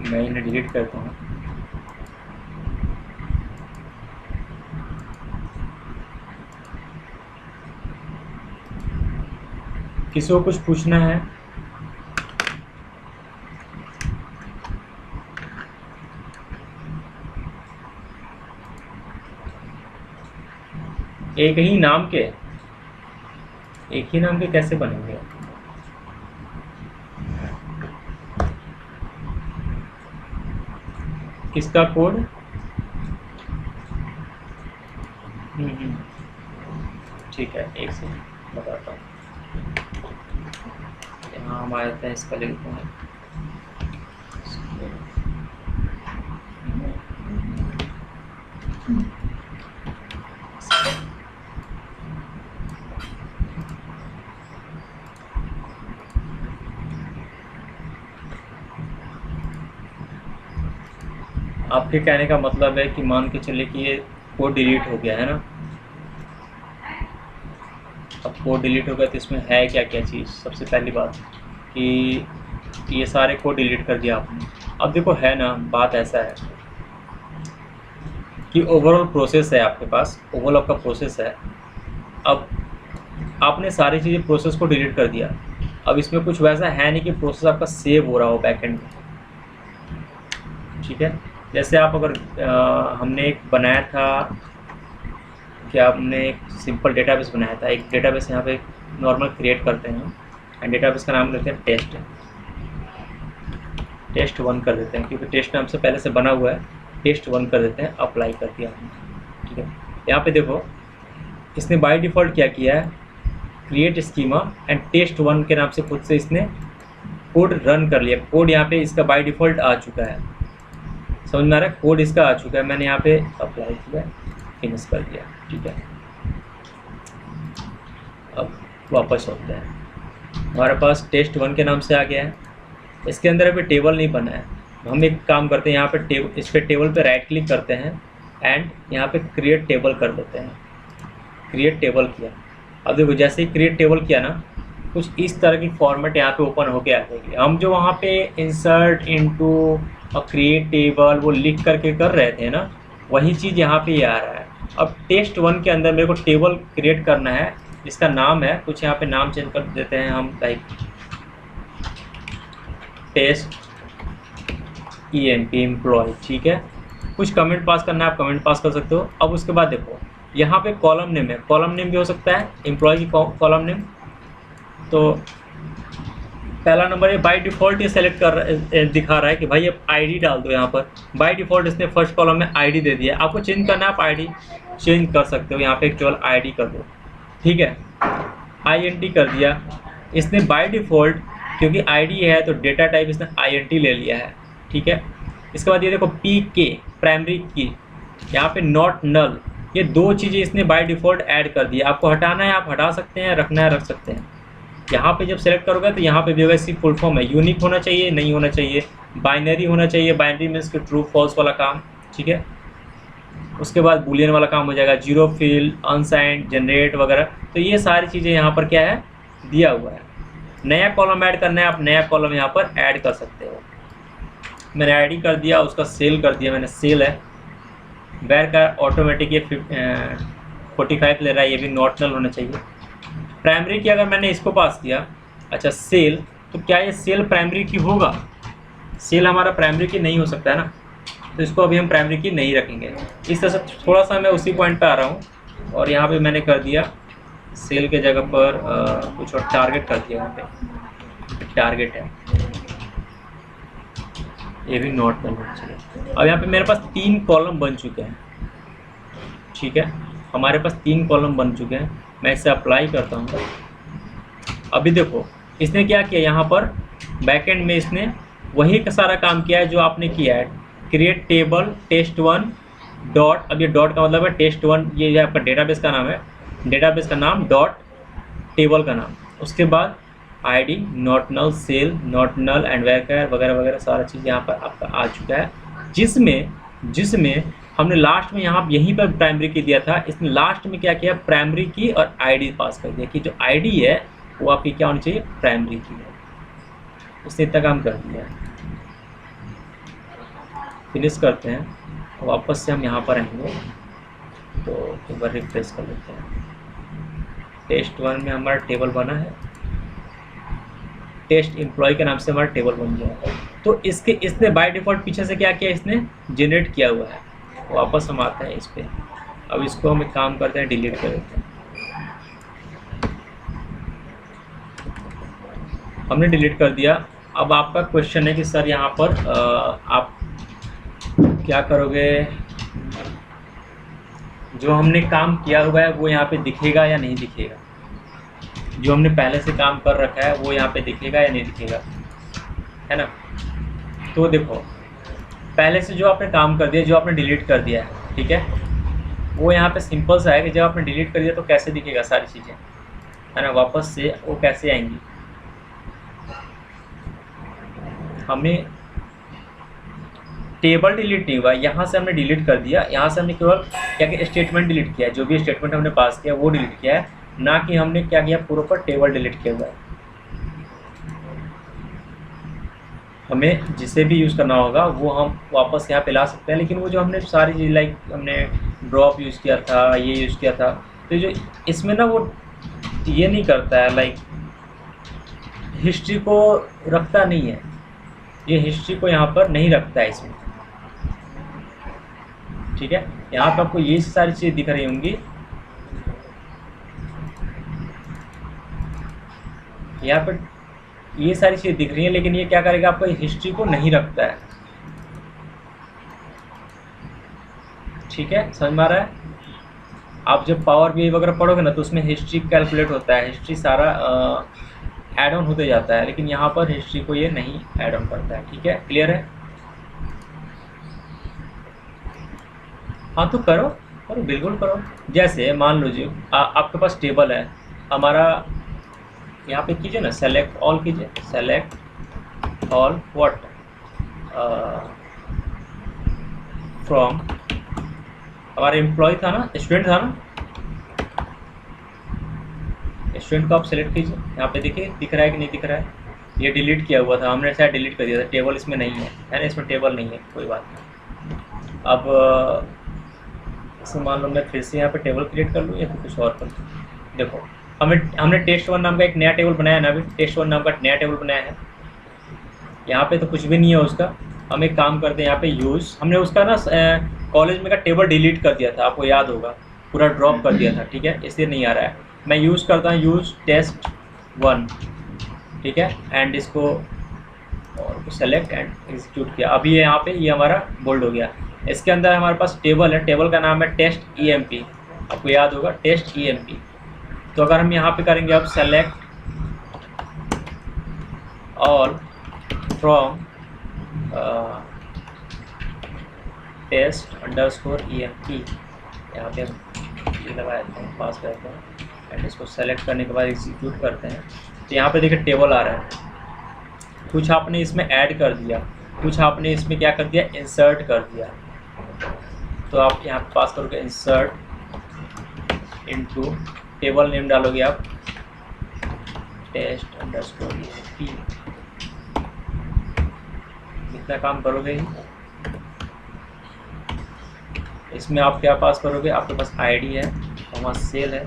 मैं इन्हें डिलीट करता हूँ। किसी को कुछ पूछना है? एक ही नाम के कैसे बनेंगे? किसका कोड? ठीक है, एक सेकंड बताता हूँ। यहाँ हम आए थे, इसका लिखते हैं। आपके कहने का मतलब है कि मान के चले कि ये कोड डिलीट हो गया है ना, अब कोड डिलीट हो गया तो इसमें है क्या क्या चीज़। सबसे पहली बात कि ये सारे कोड डिलीट कर दिया आपने। अब देखो है ना, बात ऐसा है कि ओवरऑल प्रोसेस है आपके पास, ओवरऑल आपका प्रोसेस है। अब आपने सारी चीज़ें प्रोसेस को डिलीट कर दिया, अब इसमें कुछ वैसा है नहीं कि प्रोसेस आपका सेव हो रहा हो बैकएंड में, ठीक है। जैसे आप अगर हमने एक बनाया था, क्या हमने एक सिंपल डेटाबेस बनाया था, एक डेटाबेस यहाँ पे नॉर्मल क्रिएट करते हैं एंड डेटाबेस का नाम लेते हैं टेस्ट 1 कर देते हैं, क्योंकि टेस्ट नाम से पहले से बना हुआ है, टेस्ट 1 कर देते हैं, अप्लाई कर दिया हमने, ठीक है। यहाँ पे देखो इसने बाय डिफ़ॉल्ट क्या किया है, क्रिएट स्कीमा एंड टेस्ट 1 के नाम से खुद से इसने कोड रन कर लिया। कोड यहाँ पे इसका बाय डिफ़ॉल्ट आ चुका है, समझ में आ रहा है, कोड इसका आ चुका है। मैंने यहाँ पे अप्लाई किया, फिनिश कर दिया, ठीक है। अब वापस होते हैं, हमारे पास टेस्ट 1 के नाम से आ गया है। इसके अंदर अभी टेबल नहीं बना है, हम एक काम करते हैं, यहाँ पे इस पर टेबल पे राइट क्लिक करते हैं एंड यहाँ पे क्रिएट टेबल कर देते हैं। क्रिएट टेबल किया, अब देखो जैसे ही क्रिएट टेबल किया ना, कुछ इस तरह की फॉर्मेट यहाँ पे ओपन होके आ जाएगी। हम जो वहाँ पे इंसर्ट इनटू और क्रिएट टेबल वो लिख करके कर रहे थे ना, वही चीज़ यहाँ पे ये आ रहा है। अब टेस्ट 1 के अंदर मेरे को टेबल क्रिएट करना है, जिसका नाम है कुछ, यहाँ पे नाम चेंज कर देते हैं हम, लाइक टेस्ट EMP एम्प्लॉय, ठीक है। कुछ कमेंट पास करना है, आप कमेंट पास कर सकते हो। अब उसके बाद देखो यहाँ पे कॉलम नेम है, कॉलम नेम भी हो सकता है एम्प्लॉय की कॉलम नेम। तो पहला नंबर ये बाय डिफ़ॉल्ट ये सेलेक्ट कर दिखा रहा है कि भाई अब आईडी डाल दो। यहाँ पर बाय डिफ़ॉल्ट इसने फर्स्ट कॉलम में आईडी दे दिया, आपको चेंज करना है, आप आईडी चेंज कर सकते हो। यहाँ पे केवल आईडी कर दो, ठीक है। INT कर दिया इसने बाय डिफ़ॉल्ट, क्योंकि आईडी है तो डेटा टाइप इसने INT ले लिया है, ठीक है। इसके बाद ये देखो PK प्राइमरी की, यहाँ पे नॉट नल, ये दो चीज़ें इसने बाय डिफ़ॉल्ट ऐड कर दिया। आपको हटाना है आप हटा सकते हैं, रखना है रख सकते हैं। यहाँ पे जब सेलेक्ट करोगे तो यहाँ पे भी वैसी फुल फॉर्म है, यूनिक होना चाहिए, नहीं होना चाहिए, बाइनरी होना चाहिए, बाइनरी मीन्स कि ट्रू फॉल्स वाला काम, ठीक है। उसके बाद बुलियन वाला काम हो जाएगा, जीरो फिल, अनसाइंड, जनरेट वगैरह। तो ये सारी चीज़ें यहाँ पर क्या है, दिया हुआ है। नया कॉलम ऐड करना है, आप नया कॉलम यहाँ पर ऐड कर सकते हो। मैंने आईडी कर दिया, उसका सेल कर दिया मैंने, सेल है। वेर का ऑटोमेटिक ये 45 ले रहा है, ये भी नॉट नल होना चाहिए। प्राइमरी की अगर मैंने इसको पास किया, अच्छा सेल, तो क्या ये सेल प्राइमरी की होगा? सेल हमारा प्राइमरी की नहीं हो सकता है ना, तो इसको अभी हम प्राइमरी की नहीं रखेंगे। इस तरह से थोड़ा सा मैं उसी पॉइंट पे आ रहा हूँ, और यहाँ पे मैंने कर दिया सेल के जगह पर कुछ और टारगेट कर दिया। यहाँ पे टारगेट है, ये भी नॉट नल होना चाहिए। अब यहाँ पे मेरे पास 3 कॉलम बन चुके हैं, ठीक है। हमारे पास 3 कॉलम बन चुके हैं। मैं इसे अप्लाई करता हूँ, अभी देखो इसने क्या किया, यहाँ पर बैकएंड में इसने वही का सारा काम किया है जो आपने किया है, क्रिएट टेबल test1 डॉट, अब ये डॉट का मतलब है test1, ये आपका डेटाबेस का नाम है, डेटाबेस का नाम डॉट टेबल का नाम, उसके बाद ID not null, cell not null and where वगैरह वगैरह सारा चीज़ यहाँ पर आपका आ चुका है, जिसमें हमने लास्ट में यहाँ यहीं पर प्राइमरी की दिया था, इसने लास्ट में क्या किया, प्राइमरी की और आईडी पास कर दिया कि जो आईडी है वो आपकी क्या होनी चाहिए, प्राइमरी की है। इसने इतना काम कर दिया है। फिनिश करते हैं, वापस से हम यहाँ पर आएंगे तो एक बार रिफ्रेश कर लेते हैं। test1 में हमारा टेबल बना है, टेस्ट एम्प्लॉय के नाम से हमारा टेबल बन गया है। तो इसने बाय डिफ़ॉल्ट पीछे से क्या किया, इसने जनरेट किया हुआ है। वापस हम आते हैं इस पर, अब इसको हम एक काम करते हैं, डिलीट कर देते हैं। हमने डिलीट कर दिया। अब आपका क्वेश्चन है कि सर यहाँ पर आप क्या करोगे, जो हमने काम किया हुआ है वो यहाँ पे दिखेगा या नहीं दिखेगा, जो हमने पहले से काम कर रखा है वो यहाँ पे दिखेगा या नहीं दिखेगा, है ना। तो देखो पहले से जो आपने काम कर दिया, जो आपने डिलीट कर दिया है, ठीक है, वो यहाँ पे सिंपल सा है कि जब आपने डिलीट कर दिया तो कैसे दिखेगा सारी चीज़ें, है ना। वापस से वो कैसे आएंगी, हमें टेबल डिलीट नहीं हुआ, यहाँ से हमने डिलीट कर दिया, यहाँ से हमने केवल क्या किया, स्टेटमेंट डिलीट किया है, जो भी स्टेटमेंट हमने पास किया वो डिलीट किया है, ना कि हमने क्या किया, पूरा पर टेबल डिलीट किया हुआ है। हमें जिसे भी यूज़ करना होगा वो हम वापस यहाँ पे ला सकते हैं, लेकिन वो जो हमने सारी चीज़ लाइक हमने ड्रॉप यूज़ किया था, ये यूज़ किया था, तो जो इसमें ना वो ये नहीं करता है, लाइक हिस्ट्री को रखता नहीं है, ये हिस्ट्री को यहाँ पर नहीं रखता है इसमें, ठीक है। यहाँ पर आपको ये सारी चीज़ें दिख रही होंगी, यहाँ पर ये सारी चीज़ें दिख रही हैं, लेकिन ये क्या करेगा, आपको हिस्ट्री को नहीं रखता है, ठीक है, समझ में आ रहा है। आप जब पावर BI वगैरह पढ़ोगे ना तो उसमें हिस्ट्री कैलकुलेट होता है, हिस्ट्री सारा ऐड ऑन होते जाता है, लेकिन यहाँ पर हिस्ट्री को ये नहीं ऐड ऑन करता है, ठीक है, क्लियर है। हाँ तो करो बिल्कुल करो। जैसे मान लो जी आपके पास टेबल है हमारा, यहाँ पे कीजिए ना, सेलेक्ट ऑल कीजिए, सेलेक्ट ऑल व्हाट, फ्रॉम, हमारा एम्प्लॉय था ना, स्टूडेंट था ना, स्टूडेंट को आप सेलेक्ट कीजिए, यहाँ पे देखिए दिख रहा है कि नहीं दिख रहा है, ये डिलीट किया हुआ था, हमने शायद डिलीट कर दिया था, टेबल इसमें नहीं है ना, इसमें टेबल नहीं है, कोई बात नहीं। अब इसमें मान लो मैं फिर से यहाँ पे टेबल क्रिएट कर लूँ या फिर कुछ और कर लूँ। देखो हमने test1 नाम का एक नया टेबल बनाया है ना, अभी test1 नाम का नया टेबल बनाया है, यहाँ पे तो कुछ भी नहीं है उसका। हम एक काम करते हैं, यहाँ पे यूज़, हमने उसका ना कॉलेज में का टेबल डिलीट कर दिया था, आपको याद होगा, पूरा ड्रॉप कर दिया था, ठीक है, इसलिए नहीं आ रहा है। मैं यूज़ करता हूँ यूज़ test1, ठीक है, एंड इसको और सेलेक्ट एंड एग्जीक्यूट किया। अभी यहाँ पे ये हमारा बोल्ड हो गया। इसके अंदर हमारे पास टेबल है, टेबल का नाम है टेस्ट EMP, आपको याद होगा टेस्ट EMP। तो अगर हम यहाँ पे करेंगे अब सेलेक्ट ऑल फ्रॉम test_EMP, यहाँ पे हम ये लगा देते हैं, पास करते हैं एंड इसको सेलेक्ट करने के बाद एग्जीक्यूट करते हैं। तो यहाँ पे देखिए टेबल आ रहा है, कुछ आपने इसमें ऐड कर दिया, कुछ आपने इसमें क्या कर दिया, इंसर्ट कर दिया। तो आप यहाँ पे पास करोगे इंसर्ट इनटू, टेबल नेम डालोगे आप test_EMP, इतना काम करोगे ही। इसमें आप क्या पास करोगे, आपके पास आईडी है, हमारा सेल है,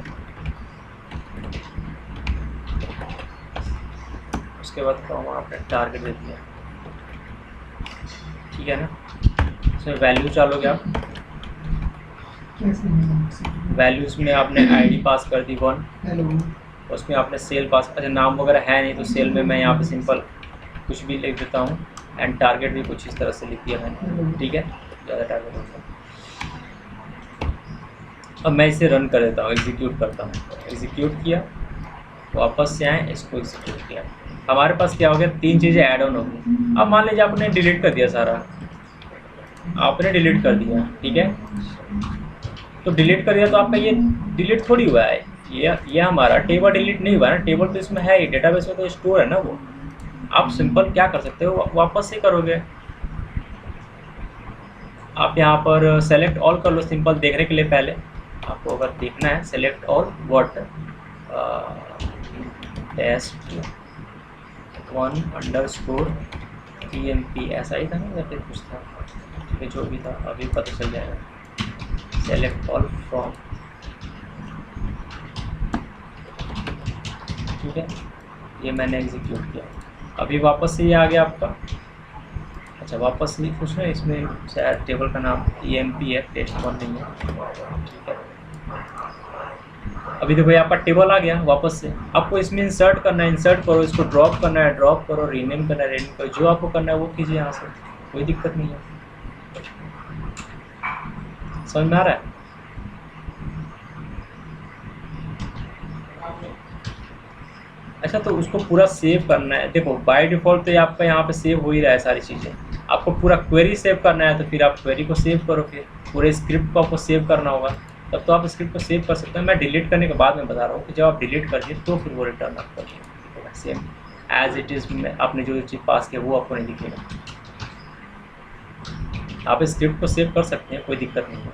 उसके बाद आपने टारगेट दे दिया, ठीक है ना। इसमें वैल्यू डालोगे आप, वैल्यूज में आपने आईडी पास कर दी 1, उसमें आपने सेल पास, अच्छा नाम वगैरह है नहीं तो सेल में मैं यहाँ पे सिंपल कुछ भी लिख देता हूँ एंड टारगेट भी कुछ इस तरह से लिख दिया मैंने, ठीक है, ज़्यादा टारगेट होता है। अब मैं इसे रन कर देता हूँ, एग्जीक्यूट करता हूँ, एग्जीक्यूट किया, वापस से आए, इसको एग्जीक्यूट किया, हमारे पास क्या हो गया, 3 चीज़ें ऐड ऑन हो गई। अब मान लीजिए आपने डिलीट कर दिया सारा, आपने डिलीट कर दिया, ठीक है, तो डिलीट कर दिया तो आपका ये डिलीट थोड़ी हुआ है, ये हमारा टेबल डिलीट नहीं हुआ है ना, टेबल तो इसमें है ही, डेटाबेस में तो स्टोर है ना वो। आप सिंपल क्या कर सकते हो, वापस से करोगे, आप यहाँ पर सेलेक्ट ऑल कर लो, सिंपल देखने के लिए। पहले आपको अगर देखना है select all what test 1 underscore TMP, ऐसा ही था ना या फिर कुछ था, ठीक है, जो भी था अभी पता चल जाएगा। सेलेक्ट ऑल फ्रॉम, ठीक है, ये मैंने एग्जीक्यूट किया, अभी वापस से ये आ गया आपका। अच्छा, वापस नहीं कुछ ना, इसमें शायद टेबल का नाम EMP है, टेस्ट 1 नहीं है, ठीक है। अभी देखो यहाँ पर टेबल आ गया वापस से, आपको इसमें इंसर्ट करना है, इंसर्ट करो, इसको ड्रॉप करना है, ड्रॉप करो, रीनेम करना है, रीनेम करो, जो आपको करना है वो कीजिए यहाँ से, कोई दिक्कत नहीं है। समझ में आ रहा है? अच्छा, तो उसको पूरा सेव करना है, देखो बाय डिफ़ॉल्ट तो ये आपका यहाँ पे सेव हो ही रहा है सारी चीज़ें, आपको पूरा क्वेरी सेव करना है, तो फिर आप क्वेरी को सेव करो, फिर पूरे स्क्रिप्ट को आपको सेव करना होगा, तब तो आप स्क्रिप्ट को सेव कर सकते हैं। मैं डिलीट करने के बाद में बता रहा हूँ कि जब आप डिलीट करिए तो फिर वो रिटर्न आप करिए, सेम एज इट इज़, आपने जो चीज़ पास किया वो आपको नहीं दिखेगा। आप स्क्रिप्ट को सेव कर सकते हैं, कोई दिक्कत नहीं है।